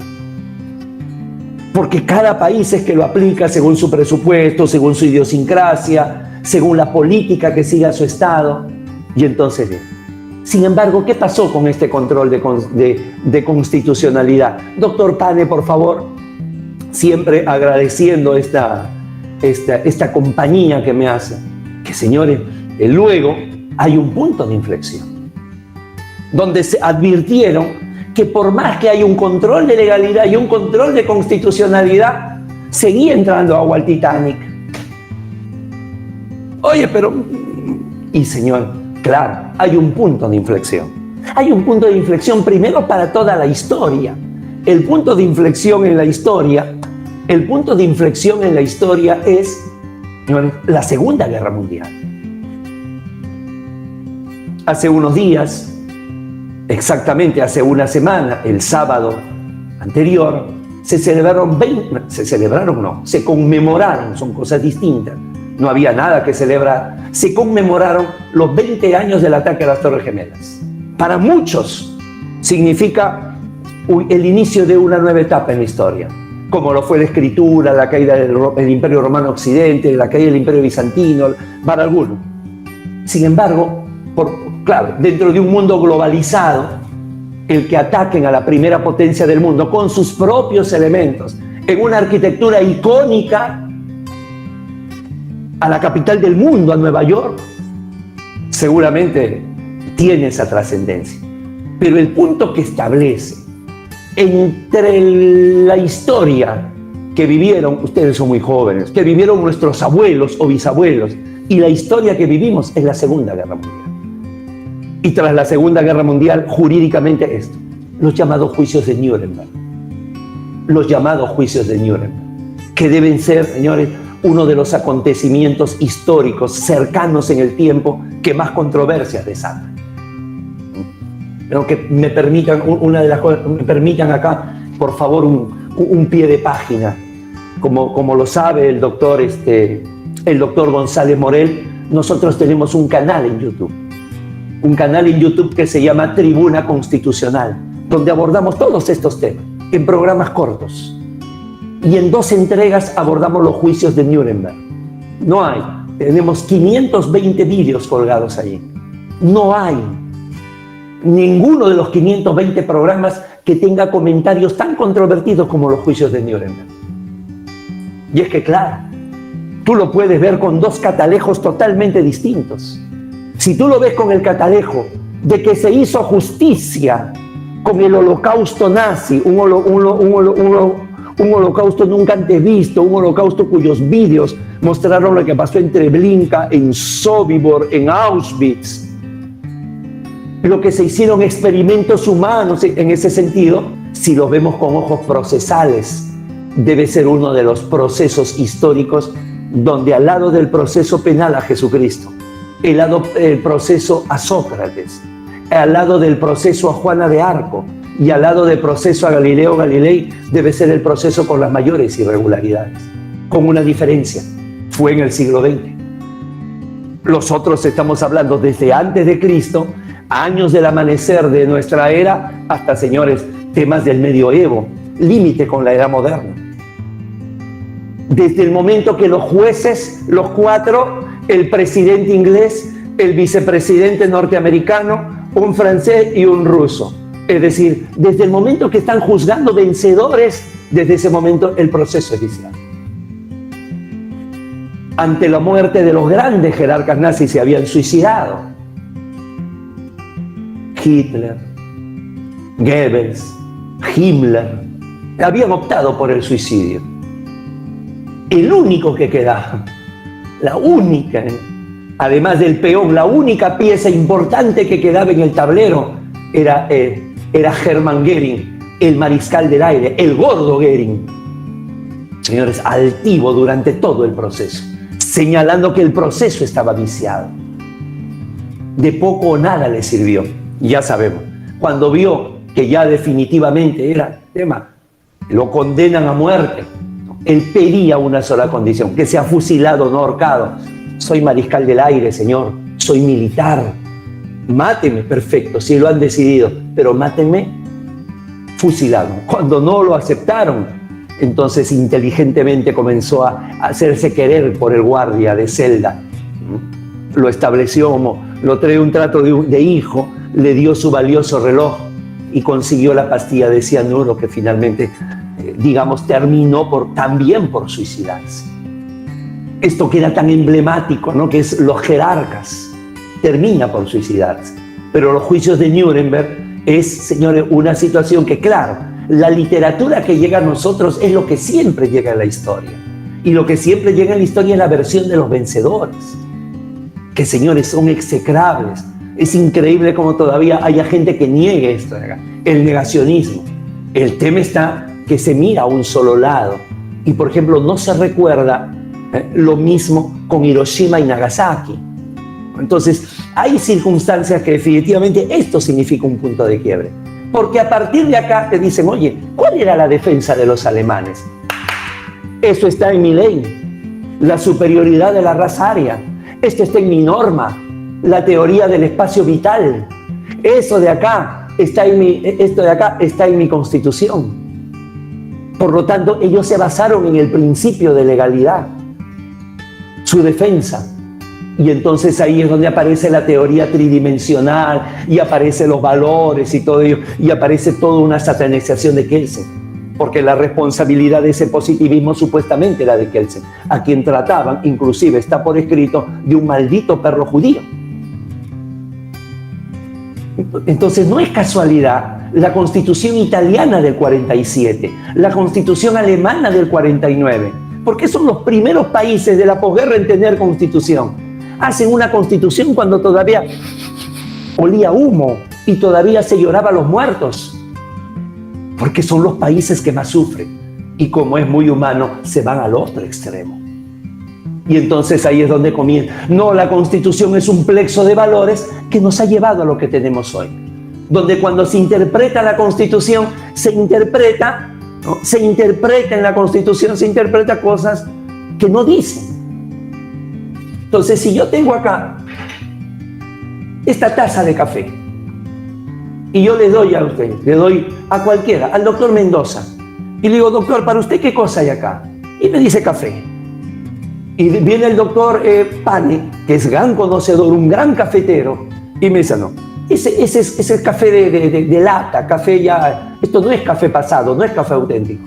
Porque cada país es que lo aplica según su presupuesto, según su idiosincrasia, según la política que siga su Estado. Y entonces, sin embargo, ¿qué pasó con este control de constitucionalidad? Doctor Pane, por favor. Siempre agradeciendo esta compañía que me hace. Que, señores, luego hay un punto de inflexión donde se advirtieron que por más que hay un control de legalidad y un control de constitucionalidad, seguía entrando agua al Titanic. Oye, pero... Y, señor, claro, hay un punto de inflexión. Hay un punto de inflexión primero para toda la historia. El punto de inflexión en la historia es la Segunda Guerra Mundial. Hace unos días, exactamente hace una semana, el sábado anterior, se conmemoraron, son cosas distintas, no había nada que celebrar, se conmemoraron los 20 años del ataque a las Torres Gemelas. Para muchos significa el inicio de una nueva etapa en la historia, como lo fue la escritura, la caída del Imperio Romano Occidente, la caída del Imperio Bizantino, para algunos. Sin embargo, claro, dentro de un mundo globalizado, el que ataquen a la primera potencia del mundo con sus propios elementos en una arquitectura icónica a la capital del mundo, a Nueva York, seguramente tiene esa trascendencia. Pero el punto que establece entre la historia que vivieron, ustedes son muy jóvenes, que vivieron nuestros abuelos o bisabuelos, y la historia que vivimos es la Segunda Guerra Mundial. Y tras la Segunda Guerra Mundial, jurídicamente esto, los llamados juicios de Nuremberg. Los llamados juicios de Nuremberg, que deben ser, señores, uno de los acontecimientos históricos cercanos en el tiempo que más controversias desatan. Pero que me permitan, una de las cosas, me permitan acá, por favor, un pie de página. Como lo sabe el doctor González Morel, nosotros tenemos un canal en YouTube. Un canal en YouTube que se llama Tribuna Constitucional, donde abordamos todos estos temas en programas cortos. Y en 2 entregas abordamos los juicios de Nuremberg. No hay. Tenemos 520 vídeos colgados allí. No hay ninguno de los 520 programas que tenga comentarios tan controvertidos como los juicios de Nuremberg. Y es que, claro, tú lo puedes ver con 2 catalejos totalmente distintos. Si tú lo ves con el catalejo de que se hizo justicia con el holocausto nazi, un holocausto nunca antes visto, un holocausto cuyos vídeos mostraron lo que pasó en Treblinka, en Sobibor, en Auschwitz, lo que se hicieron experimentos humanos en ese sentido, si los vemos con ojos procesales, debe ser uno de los procesos históricos donde al lado del proceso penal a Jesucristo, el proceso a Sócrates, al lado del proceso a Juana de Arco y al lado del proceso a Galileo Galilei, debe ser el proceso con las mayores irregularidades, con una diferencia: fue en el siglo XX. Los otros estamos hablando desde antes de Cristo, años del amanecer de nuestra era, hasta, señores, temas del medioevo, límite con la edad moderna. Desde el momento que los jueces, los 4, el presidente inglés, el vicepresidente norteamericano, un francés y un ruso. Es decir, desde el momento que están juzgando vencedores, desde ese momento el proceso es viciado. Ante la muerte de los grandes jerarcas nazis se habían suicidado. Hitler, Goebbels, Himmler, habían optado por el suicidio. El único que quedaba, la única, además del peón, la única pieza importante que quedaba en el tablero era Hermann Göring, el mariscal del aire, el gordo Göring. Señores, altivo durante todo el proceso, señalando que el proceso estaba viciado. De poco o nada le sirvió. Ya sabemos, cuando vio que ya definitivamente era tema, lo condenan a muerte. Él pedía una sola condición: que sea fusilado, no ahorcado. Soy mariscal del aire, señor, soy militar. Máteme, perfecto, si lo han decidido, pero mátenme fusilado. Cuando no lo aceptaron, entonces inteligentemente comenzó a hacerse querer por el guardia de celda. Lo estableció como, lo trae un trato de hijo, le dio su valioso reloj y consiguió la pastilla de cianuro que finalmente, terminó también por suicidarse. Esto queda tan emblemático, ¿no? Que es los jerarcas, termina por suicidarse. Pero los juicios de Nuremberg es, señores, una situación que, claro, la literatura que llega a nosotros es lo que siempre llega en la historia. Y lo que siempre llega en la historia es la versión de los vencedores, que, señores, son execrables. Es increíble cómo todavía haya gente que niegue esto, el negacionismo. El tema está que se mira a un solo lado. Y, por ejemplo, no se recuerda lo mismo con Hiroshima y Nagasaki. Entonces, hay circunstancias que definitivamente esto significa un punto de quiebre. Porque a partir de acá te dicen: oye, ¿cuál era la defensa de los alemanes? Eso está en mi ley, la superioridad de la raza aria. Esto está en mi norma, la teoría del espacio vital. Esto de acá está en mi constitución. Por lo tanto, ellos se basaron en el principio de legalidad, su defensa. Y entonces ahí es donde aparece la teoría tridimensional y aparecen los valores y todo ello, y aparece toda una satanización de Kelsen. porque la responsabilidad de ese positivismo supuestamente era de Kelsen, a quien trataban, inclusive está por escrito, de un maldito perro judío. Entonces no es casualidad la Constitución italiana del 47, la Constitución alemana del 49, porque son los primeros países de la posguerra en tener Constitución. Hacen una Constitución cuando todavía olía humo y todavía se lloraba a los muertos, porque son los países que más sufren y como es muy humano se van al otro extremo. Y entonces ahí es donde comienza. No, la Constitución es un plexo de valores que nos ha llevado a lo que tenemos hoy. Donde cuando se interpreta la Constitución, se interpreta en la Constitución, se interpreta cosas que no dicen. Entonces, si yo tengo acá esta taza de café y yo le doy a usted, le doy a cualquiera, al doctor Mendoza, y le digo, doctor, ¿para usted qué cosa hay acá? Y me dice café. Y viene el doctor Pane, que es gran conocedor, un gran cafetero, y me dice, no, ese es café de lata, café ya, esto no es café pasado, no es café auténtico.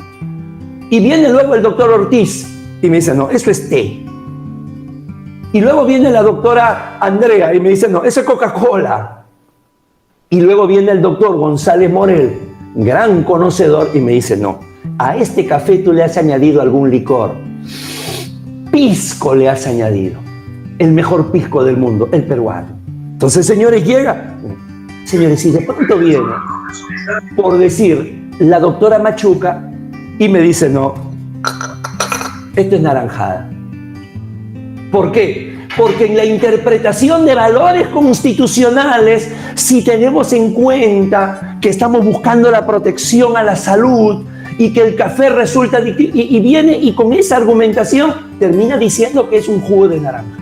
Y viene luego el doctor Ortiz, y me dice, no, eso es té. Y luego viene la doctora Andrea, y me dice, no, eso es Coca-Cola. Y luego viene el doctor González Morel, gran conocedor, y me dice, no, a este café tú le has añadido algún licor. Pisco le has añadido. El mejor pisco del mundo, el peruano. Entonces, señores, llega. Señores, y de pronto viene, por decir, la doctora Machuca, y me dice, no, esto es naranjada. ¿Por qué? Porque en la interpretación de valores constitucionales, si tenemos en cuenta que estamos buscando la protección a la salud y que el café resulta adictivo, y viene y con esa argumentación termina diciendo que es un jugo de naranja.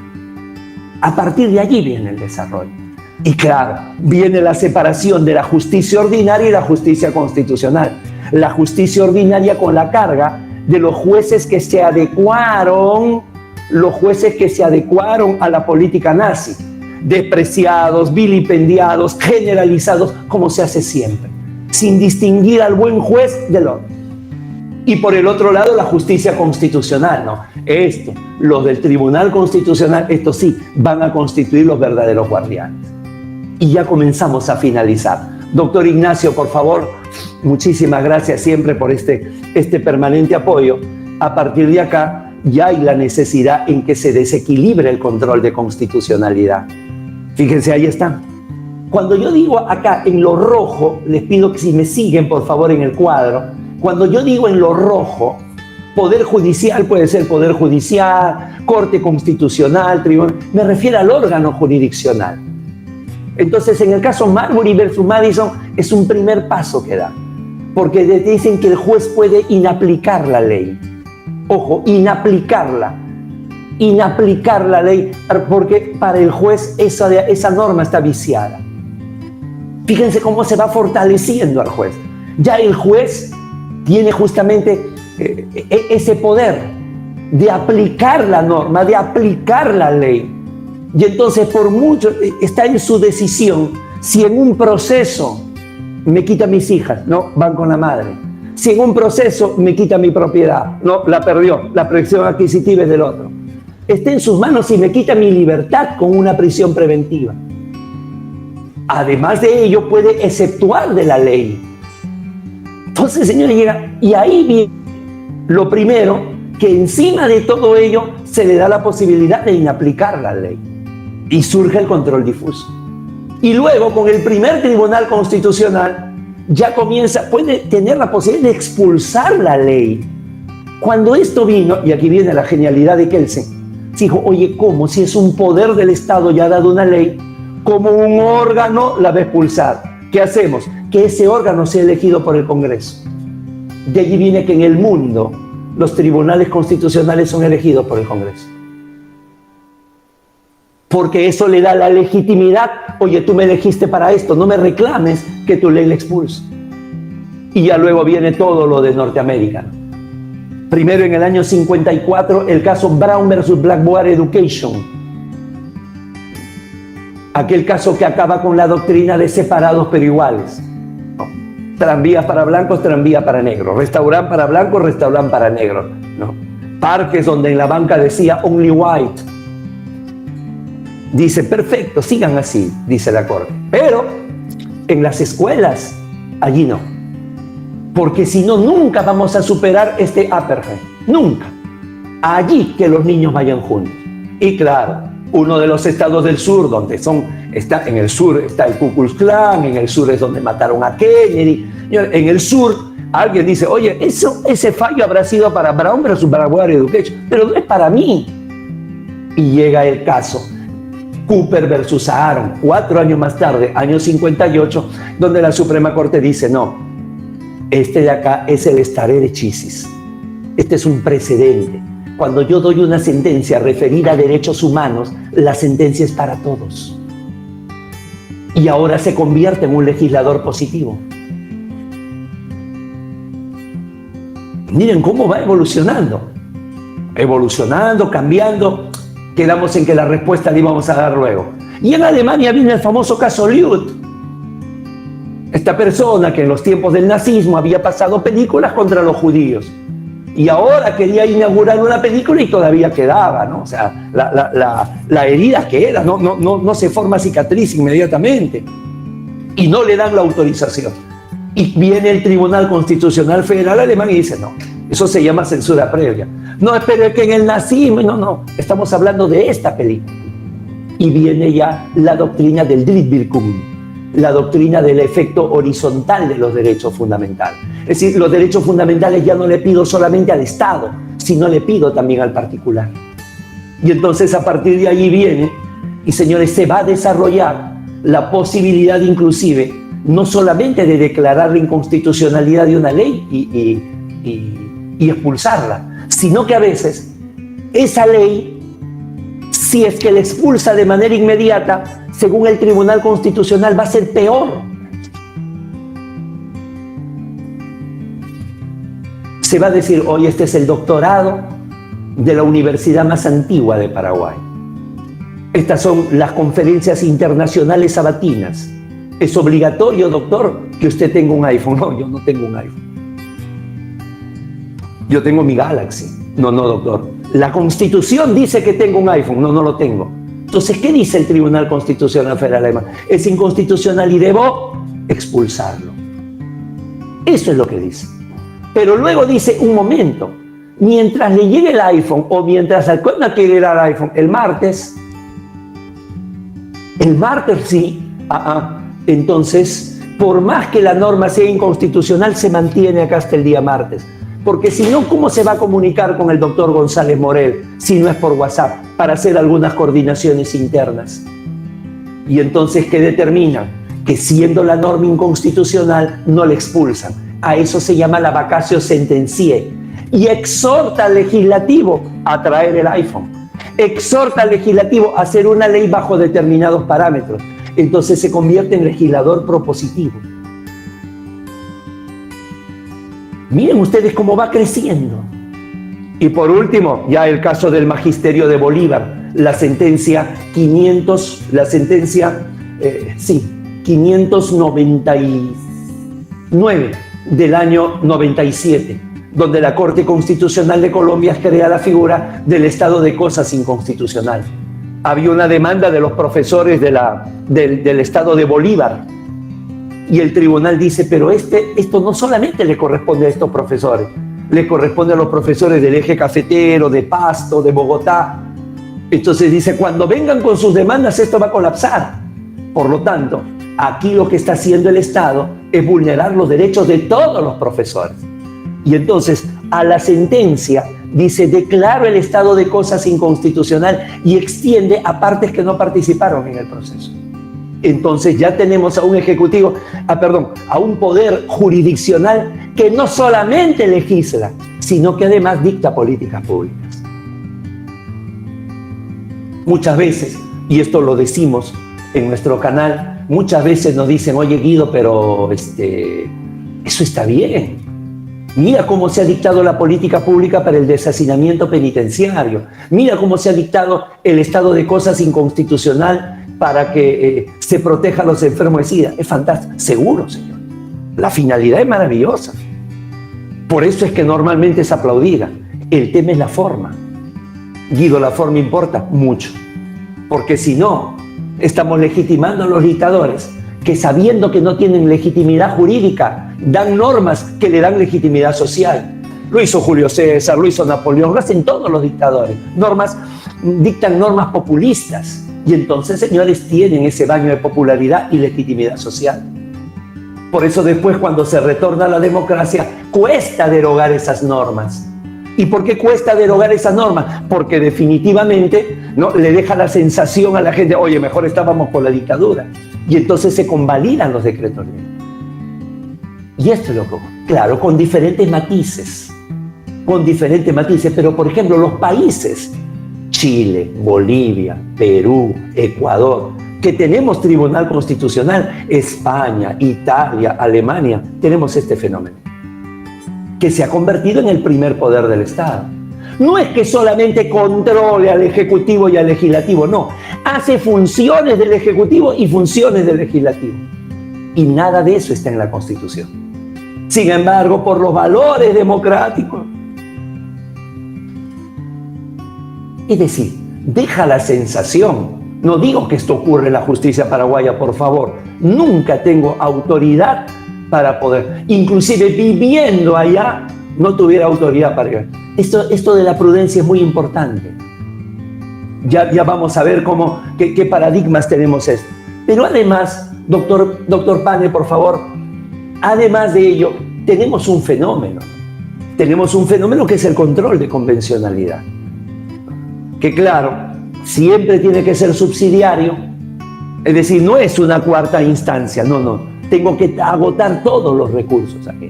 A partir de allí viene el desarrollo. Y claro, viene la separación de la justicia ordinaria y la justicia constitucional. La justicia ordinaria con la carga de los jueces que se adecuaron a la política nazi, despreciados, vilipendiados, generalizados, como se hace siempre, sin distinguir al buen juez del otro. Y por el otro lado, la justicia constitucional, ¿no? Los del Tribunal Constitucional, estos sí, van a constituir los verdaderos guardianes. Y ya comenzamos a finalizar. Doctor Ignacio, por favor, muchísimas gracias siempre por este permanente apoyo. A partir de acá, ya hay la necesidad en que se desequilibre el control de constitucionalidad. Fíjense, ahí está. Cuando yo digo acá en lo rojo, les pido que si me siguen por favor en el cuadro, cuando yo digo en lo rojo, Poder Judicial puede ser Poder Judicial, Corte Constitucional, Tribunal, me refiero al órgano jurisdiccional. Entonces, en el caso Marbury versus Madison, es un primer paso que da, porque dicen que el juez puede inaplicar la ley. Ojo, inaplicar la ley, porque para el juez esa norma está viciada. Fíjense cómo se va fortaleciendo al juez. Ya el juez tiene justamente ese poder de aplicar la norma, de aplicar la ley. Y entonces por mucho está en su decisión si en un proceso me quita mis hijas, no, van con la madre. Si en un proceso me quita mi propiedad, no, la perdió, la protección adquisitiva es del otro. Está en sus manos si me quita mi libertad con una prisión preventiva. Además de ello, puede exceptuar de la ley. Entonces, señores, llega, y ahí viene lo primero, que encima de todo ello se le da la posibilidad de inaplicar la ley. Y surge el control difuso. Y luego, con el primer Tribunal Constitucional, ya puede tener la posibilidad de expulsar la ley. Cuando esto vino, y aquí viene la genialidad de Kelsen, dijo, oye, ¿cómo? Si es un poder del Estado ya ha dado una ley, ¿cómo un órgano la va a expulsar? ¿Qué hacemos? Que ese órgano sea elegido por el Congreso. De allí viene que en el mundo los tribunales constitucionales son elegidos por el Congreso. Porque eso le da la legitimidad. Oye, tú me elegiste para esto, no me reclames que tu ley la expulse. Y ya luego viene todo lo de Norteamérica. Primero, en el año 54, el caso Brown versus Blackboard Education. Aquel caso que acaba con la doctrina de separados pero iguales. tranvías para blancos, tranvía para negros, restaurante para blancos, restaurante para negros, ¿no? Parques donde en la banca decía only white. Dice, perfecto, sigan así, dice la Corte. Pero en las escuelas, allí no. Porque si no, nunca vamos a superar este apartheid. Nunca. Allí que los niños vayan juntos. Y claro, uno de los estados del sur, donde en el sur está el Ku Klux Klan, en el sur es donde mataron a Kennedy. En el sur, alguien dice, oye, ese fallo habrá sido para Brown versus Broward Education, pero no es para mí. Y llega el caso Cooper versus Aaron, 4 años más tarde, año 58, donde la Suprema Corte dice, no, este de acá es el stare decisis. Este es un precedente. Cuando yo doy una sentencia referida a derechos humanos, la sentencia es para todos. Y ahora se convierte en un legislador positivo. Miren cómo va evolucionando. Evolucionando, cambiando. Quedamos en que la respuesta la íbamos a dar luego. Y en Alemania viene el famoso caso Lüth. Esta persona que en los tiempos del nazismo había pasado películas contra los judíos. Y ahora quería inaugurar una película y todavía quedaba, ¿no? O sea, la herida queda, no se forma cicatriz inmediatamente. Y no le dan la autorización. Y viene el Tribunal Constitucional Federal alemán y dice, no, eso se llama censura previa. No, espere que en el nazismo, no, estamos hablando de esta película. Y viene ya la doctrina del Drittwirkung, la doctrina del efecto horizontal de los derechos fundamentales. Es decir, los derechos fundamentales ya no le pido solamente al Estado, sino le pido también al particular. Y entonces a partir de allí viene, y señores, se va a desarrollar la posibilidad inclusive, no solamente de declarar la inconstitucionalidad de una ley y expulsarla, sino que a veces esa ley, si es que la expulsa de manera inmediata, según el Tribunal Constitucional, va a ser peor. Se va a decir, hoy este es el doctorado de la universidad más antigua de Paraguay. Estas son las conferencias internacionales sabatinas. Es obligatorio, doctor, que usted tenga un iPhone. No, yo no tengo un iPhone. Yo tengo mi Galaxy. No, doctor. La Constitución dice que tengo un iPhone. No lo tengo. Entonces, ¿qué dice el Tribunal Constitucional Federal alemán? Es inconstitucional y debo expulsarlo. Eso es lo que dice. Pero luego dice, un momento, mientras le llegue el iPhone o mientras Alcoyma quiere ir al iPhone, el martes sí, entonces, por más que la norma sea inconstitucional, se mantiene acá hasta el día martes. Porque si no, ¿cómo se va a comunicar con el doctor González Morel si no es por WhatsApp para hacer algunas coordinaciones internas? Y entonces, ¿qué determina? Que siendo la norma inconstitucional, no le expulsan. A eso se llama la vacatio sentenciae. Y exhorta al legislativo a traer el iPhone. Exhorta al legislativo a hacer una ley bajo determinados parámetros. Entonces se convierte en legislador propositivo. Miren ustedes cómo va creciendo. Y por último, ya el caso del magisterio de Bolívar, la sentencia 599 del año 97, donde la Corte Constitucional de Colombia crea la figura del estado de cosas inconstitucional. Había una demanda de los profesores del estado de Bolívar, y el tribunal dice, pero esto no solamente le corresponde a estos profesores, le corresponde a los profesores del eje cafetero, de Pasto, de Bogotá. Entonces dice, cuando vengan con sus demandas, esto va a colapsar. Por lo tanto, aquí lo que está haciendo el Estado es vulnerar los derechos de todos los profesores. Y entonces, a la sentencia dice, declaro el estado de cosas inconstitucional y extiende a partes que no participaron en el proceso. Entonces ya tenemos a un ejecutivo, a un poder jurisdiccional que no solamente legisla, sino que además dicta políticas públicas. Muchas veces, y esto lo decimos en nuestro canal, muchas veces nos dicen, oye Guido, pero eso está bien. Mira cómo se ha dictado la política pública para el deshacinamiento penitenciario. Mira cómo se ha dictado el estado de cosas inconstitucional para que se proteja a los enfermos de SIDA. Es fantástico. Seguro, señor. La finalidad es maravillosa. Por eso es que normalmente es aplaudida. El tema es la forma. Guido, la forma importa mucho. Porque si no, estamos legitimando a los dictadores que, sabiendo que no tienen legitimidad jurídica, dan normas que le dan legitimidad social. Lo hizo Julio César, lo hizo Napoleón, lo hacen todos los dictadores. Dictan normas populistas. Y entonces, señores, tienen ese baño de popularidad y legitimidad social. Por eso después, cuando se retorna a la democracia, cuesta derogar esas normas. ¿Y por qué cuesta derogar esas normas? Porque definitivamente, ¿no?, le deja la sensación a la gente, oye, mejor estábamos por la dictadura. Y entonces se convalidan los decretos ley. Y esto es lo que, claro, con diferentes matices. Pero por ejemplo, los países, Chile, Bolivia, Perú, Ecuador, que tenemos tribunal constitucional, España, Italia, Alemania, tenemos este fenómeno, que se ha convertido en el primer poder del Estado. No es que solamente controle al Ejecutivo y al Legislativo, no. Hace funciones del Ejecutivo y funciones del Legislativo. Y nada de eso está en la Constitución. Sin embargo, por los valores democráticos, es decir, deja la sensación. No digo que esto ocurre en la justicia paraguaya, por favor. Nunca tengo autoridad para poder. Inclusive viviendo allá, no tuviera autoridad para... Esto de la prudencia es muy importante. Ya vamos a ver qué paradigmas tenemos esto. Pero además, doctor Pane, por favor, además de ello, tenemos un fenómeno. Tenemos un fenómeno que es el control de convencionalidad. Que claro, siempre tiene que ser subsidiario, es decir, no es una cuarta instancia, no, tengo que agotar todos los recursos aquí.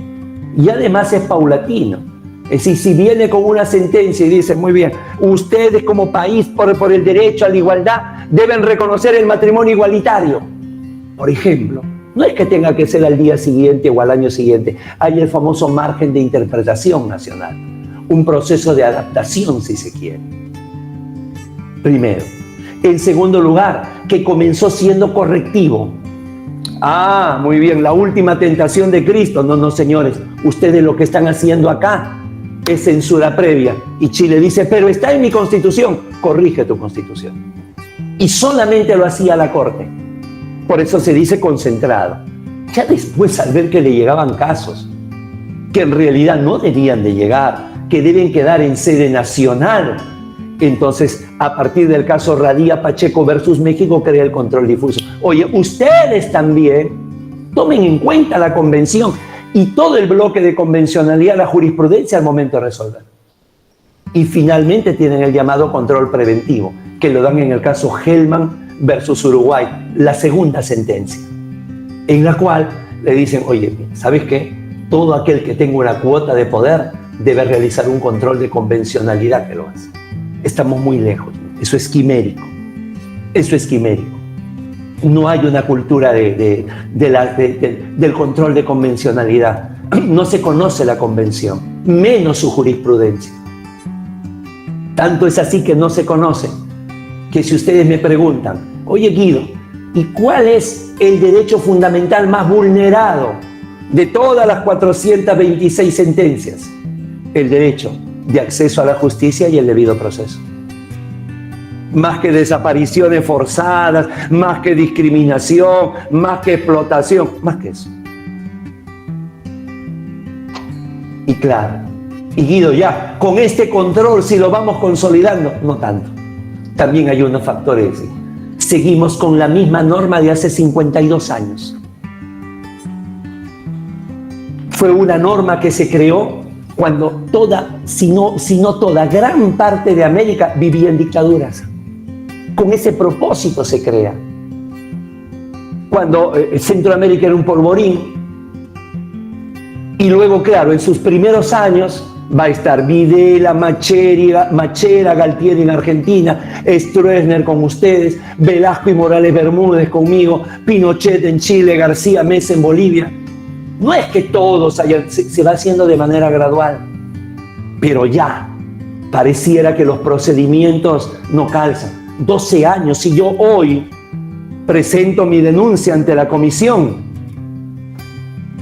Y además es paulatino, es decir, si viene con una sentencia y dice, muy bien, ustedes como país por el derecho a la igualdad deben reconocer el matrimonio igualitario, por ejemplo, no es que tenga que ser al día siguiente o al año siguiente, hay el famoso margen de interpretación nacional, un proceso de adaptación si se quiere. Primero. En segundo lugar, que comenzó siendo correctivo. Muy bien, la última tentación de Cristo. No, señores, ustedes lo que están haciendo acá es censura previa. Y Chile dice, pero está en mi Constitución. Corrige tu Constitución. Y solamente lo hacía la Corte. Por eso se dice concentrado. Ya después, al ver que le llegaban casos que en realidad no debían de llegar, que deben quedar en sede nacional, entonces, a partir del caso Radía Pacheco versus México, crea el control difuso. Oye, ustedes también tomen en cuenta la convención y todo el bloque de convencionalidad, la jurisprudencia al momento de resolver. Y finalmente tienen el llamado control preventivo, que lo dan en el caso Hellman versus Uruguay, la segunda sentencia, en la cual le dicen, oye, ¿sabes qué? Todo aquel que tenga una cuota de poder debe realizar un control de convencionalidad que lo hace. Estamos muy lejos. Eso es quimérico. No hay una cultura del control de convencionalidad. No se conoce la convención, menos su jurisprudencia. Tanto es así que no se conoce, que si ustedes me preguntan, oye Guido, ¿y cuál es el derecho fundamental más vulnerado de todas las 426 sentencias? El derecho de acceso a la justicia y el debido proceso. Más que desapariciones forzadas, más que discriminación, más que explotación, más que eso. Y claro, y Guido, ya, con este control, si lo vamos consolidando, no tanto. También hay unos factores. Seguimos con la misma norma de hace 52 años. Fue una norma que se creó cuando si no toda, gran parte de América vivía en dictaduras. Con ese propósito se crea. Cuando Centroamérica era un polvorín, y luego, claro, en sus primeros años va a estar Videla, Machera, Galtieri en Argentina, Stroessner con ustedes, Velasco y Morales Bermúdez conmigo, Pinochet en Chile, García Meza en Bolivia. No es que todos se va haciendo de manera gradual, pero ya pareciera que los procedimientos no calzan. 12 años, si yo hoy presento mi denuncia ante la comisión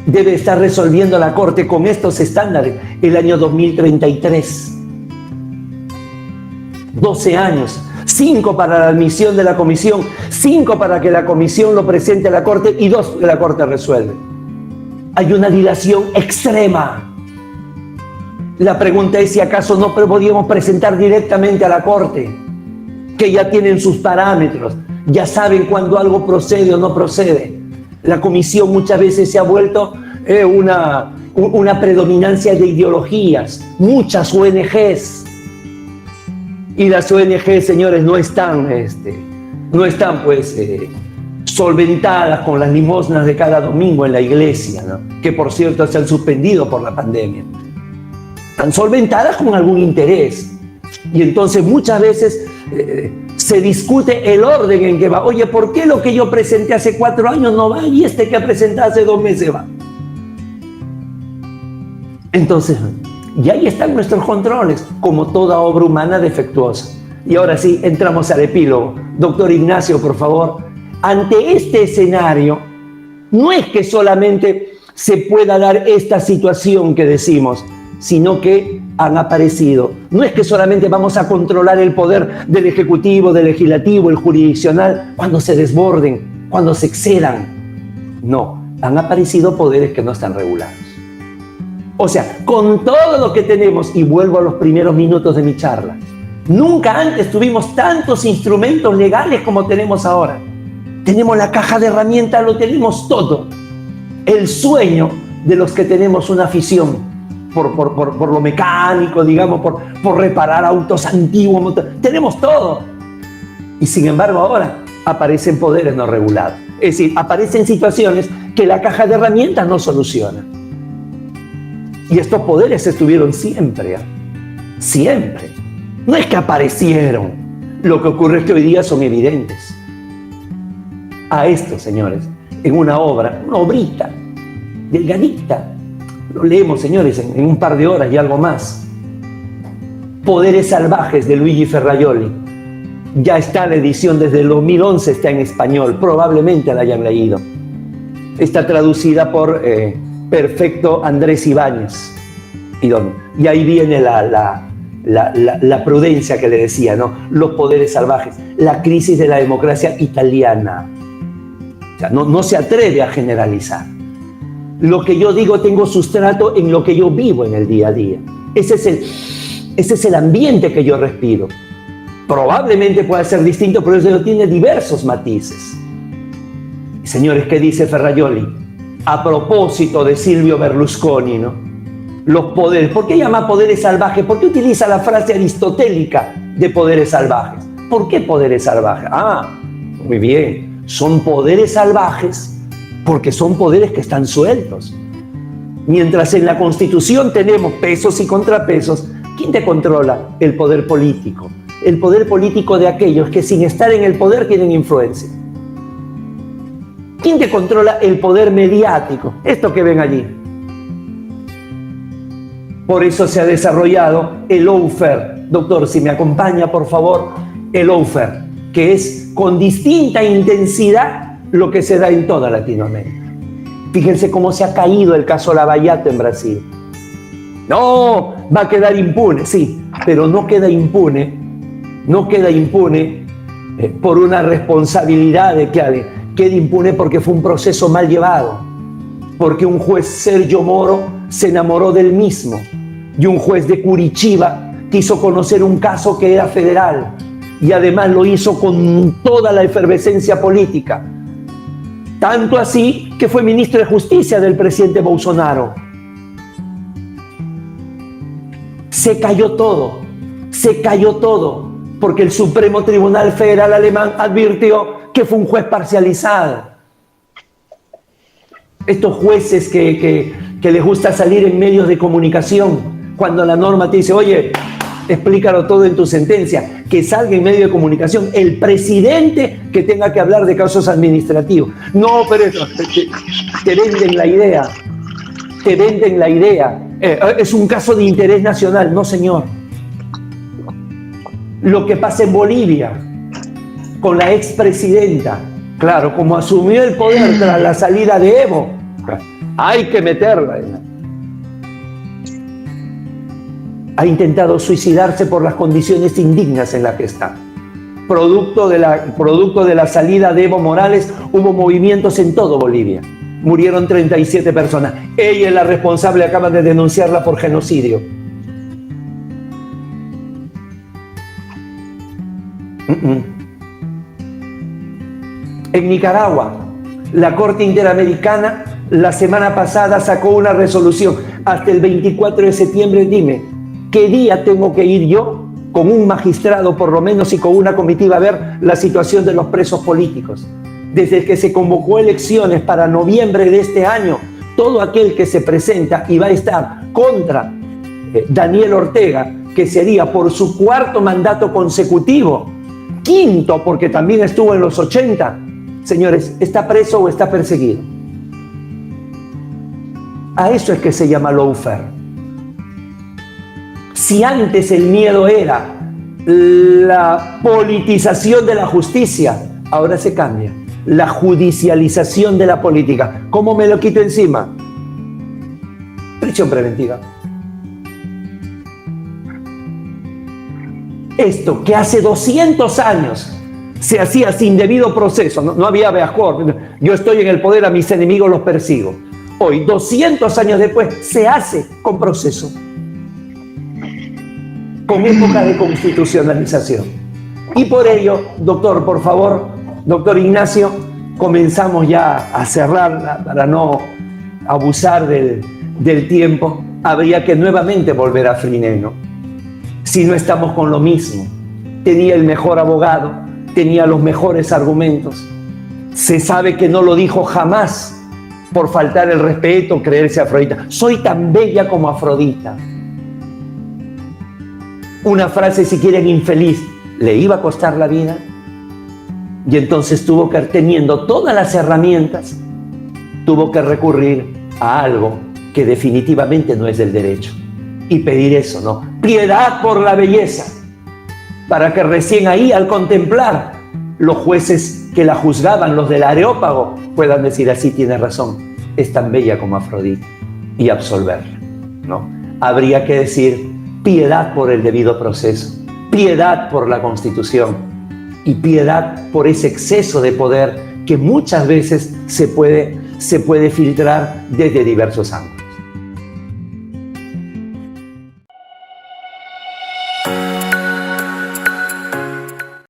debe estar resolviendo la Corte con estos estándares el año 2033. 12 años, 5 para la admisión de la comisión, 5 para que la comisión lo presente a la Corte y 2 que la Corte resuelve. Hay una dilación extrema. La pregunta es si acaso no podríamos presentar directamente a la Corte, que ya tienen sus parámetros, ya saben cuándo algo procede o no procede. La comisión muchas veces se ha vuelto una predominancia de ideologías, muchas ONGs. Y las ONG, señores, no están solventadas con las limosnas de cada domingo en la iglesia, ¿no? Que por cierto se han suspendido por la pandemia. Están solventadas con algún interés. Y entonces muchas veces se discute el orden en que va. Oye, ¿por qué lo que yo presenté hace 4 años no va y este que presenté hace 2 meses va? Entonces, y ahí están nuestros controles, como toda obra humana defectuosa. Y ahora sí, entramos al epílogo. Doctor Ignacio, por favor, ante este escenario, no es que solamente se pueda dar esta situación que decimos, sino que han aparecido. No es que solamente vamos a controlar el poder del Ejecutivo, del Legislativo, el jurisdiccional, cuando se desborden, cuando se excedan. No, han aparecido poderes que no están regulados. O sea, con todo lo que tenemos, y vuelvo a los primeros minutos de mi charla, nunca antes tuvimos tantos instrumentos legales como tenemos ahora. Tenemos la caja de herramientas, lo tenemos todo. El sueño de los que tenemos una afición por lo mecánico, digamos, por reparar autos antiguos, tenemos todo. Y sin embargo ahora aparecen poderes no regulados. Es decir, aparecen situaciones que la caja de herramientas no soluciona. Y estos poderes estuvieron siempre, ¿eh? Siempre. No es que aparecieron. Lo que ocurre es que hoy día son evidentes. A esto, señores, en una obra, una obrita, delgadita, lo leemos, señores, en un par de horas y algo más. Poderes salvajes de Luigi Ferrajoli. Ya está la edición desde el 2011, está en español, probablemente la hayan leído. Está traducida por Perfecto Andrés Ibáñez. Y ahí viene la prudencia que le decía, ¿no? Los poderes salvajes, la crisis de la democracia italiana. O sea, no se atreve a generalizar. Lo que yo digo tengo sustrato en lo que yo vivo en el día a día. Ese es el ambiente que yo respiro. Probablemente pueda ser distinto, pero eso tiene diversos matices. Señores, ¿qué dice Ferrajoli? A propósito de Silvio Berlusconi, ¿no? Los poderes. ¿Por qué llama poderes salvajes? ¿Por qué utiliza la frase aristotélica de poderes salvajes? ¿Por qué poderes salvajes? Muy bien. Son poderes salvajes porque son poderes que están sueltos. Mientras en la Constitución tenemos pesos y contrapesos, ¿quién te controla? El poder político. El poder político de aquellos que sin estar en el poder tienen influencia. ¿Quién te controla? El poder mediático. Esto que ven allí. Por eso se ha desarrollado el lawfare. Doctor, si me acompaña, por favor, el lawfare, que es con distinta intensidad lo que se da en toda Latinoamérica. Fíjense cómo se ha caído el caso Lavallato en Brasil. No, va a quedar impune, sí, pero no queda impune por una responsabilidad de que alguien quede impune porque fue un proceso mal llevado, porque un juez Sergio Moro se enamoró del mismo y un juez de Curitiba quiso conocer un caso que era federal y además lo hizo con toda la efervescencia política. Tanto así que fue ministro de Justicia del presidente Bolsonaro. Se cayó todo, porque el Supremo Tribunal Federal alemán advirtió que fue un juez parcializado. Estos jueces que les gusta salir en medios de comunicación, cuando la norma te dice, oye, explícalo todo en tu sentencia, que salga en medio de comunicación el presidente que tenga que hablar de casos administrativos. No, pero eso, te venden la idea. Es un caso de interés nacional. No, señor. Lo que pasa en Bolivia con la expresidenta, claro, como asumió el poder tras la salida de Evo, Hay que meterla. Ha intentado suicidarse por las condiciones indignas en las que está. Producto de la salida de Evo Morales, hubo movimientos en todo Bolivia. Murieron 37 personas. Ella es la responsable, acaban de denunciarla por genocidio. En Nicaragua, la Corte Interamericana la semana pasada sacó una resolución. Hasta el 24 de septiembre, dime, ¿qué día tengo que ir yo con un magistrado por lo menos y con una comitiva a ver la situación de los presos políticos? Desde que se convocó elecciones para noviembre de este año, todo aquel que se presenta y va a estar contra Daniel Ortega, que sería por su cuarto mandato consecutivo, quinto porque también estuvo en los 80, señores, ¿está preso o está perseguido? A eso es que se llama lawfare. Si antes el miedo era la politización de la justicia, ahora se cambia. La judicialización de la política. ¿Cómo me lo quito encima? Prisión preventiva. Esto que hace 200 años se hacía sin debido proceso, no había habeas corpus, yo estoy en el poder, a mis enemigos los persigo. Hoy, 200 años después, se hace con proceso, con época de constitucionalización. Y por ello, doctor, por favor, doctor Ignacio, comenzamos ya a cerrar para no abusar del tiempo. Habría que nuevamente volver a Frineno. Si no estamos con lo mismo, tenía el mejor abogado, tenía los mejores argumentos. Se sabe que no lo dijo jamás por faltar el respeto, creerse Afrodita. Soy tan bella como Afrodita. Una frase, si quieren, infeliz. ¿Le iba a costar la vida? Y entonces tuvo que, teniendo todas las herramientas, tuvo que recurrir a algo que definitivamente no es del derecho. Y pedir eso, ¿no? Piedad por la belleza. Para que recién ahí, al contemplar, los jueces que la juzgaban, los del Areópago, puedan decir, así tiene razón, es tan bella como Afrodita, y absolverla, ¿no? Habría que decir, piedad por el debido proceso, piedad por la Constitución y piedad por ese exceso de poder que muchas veces se puede filtrar desde diversos ángulos.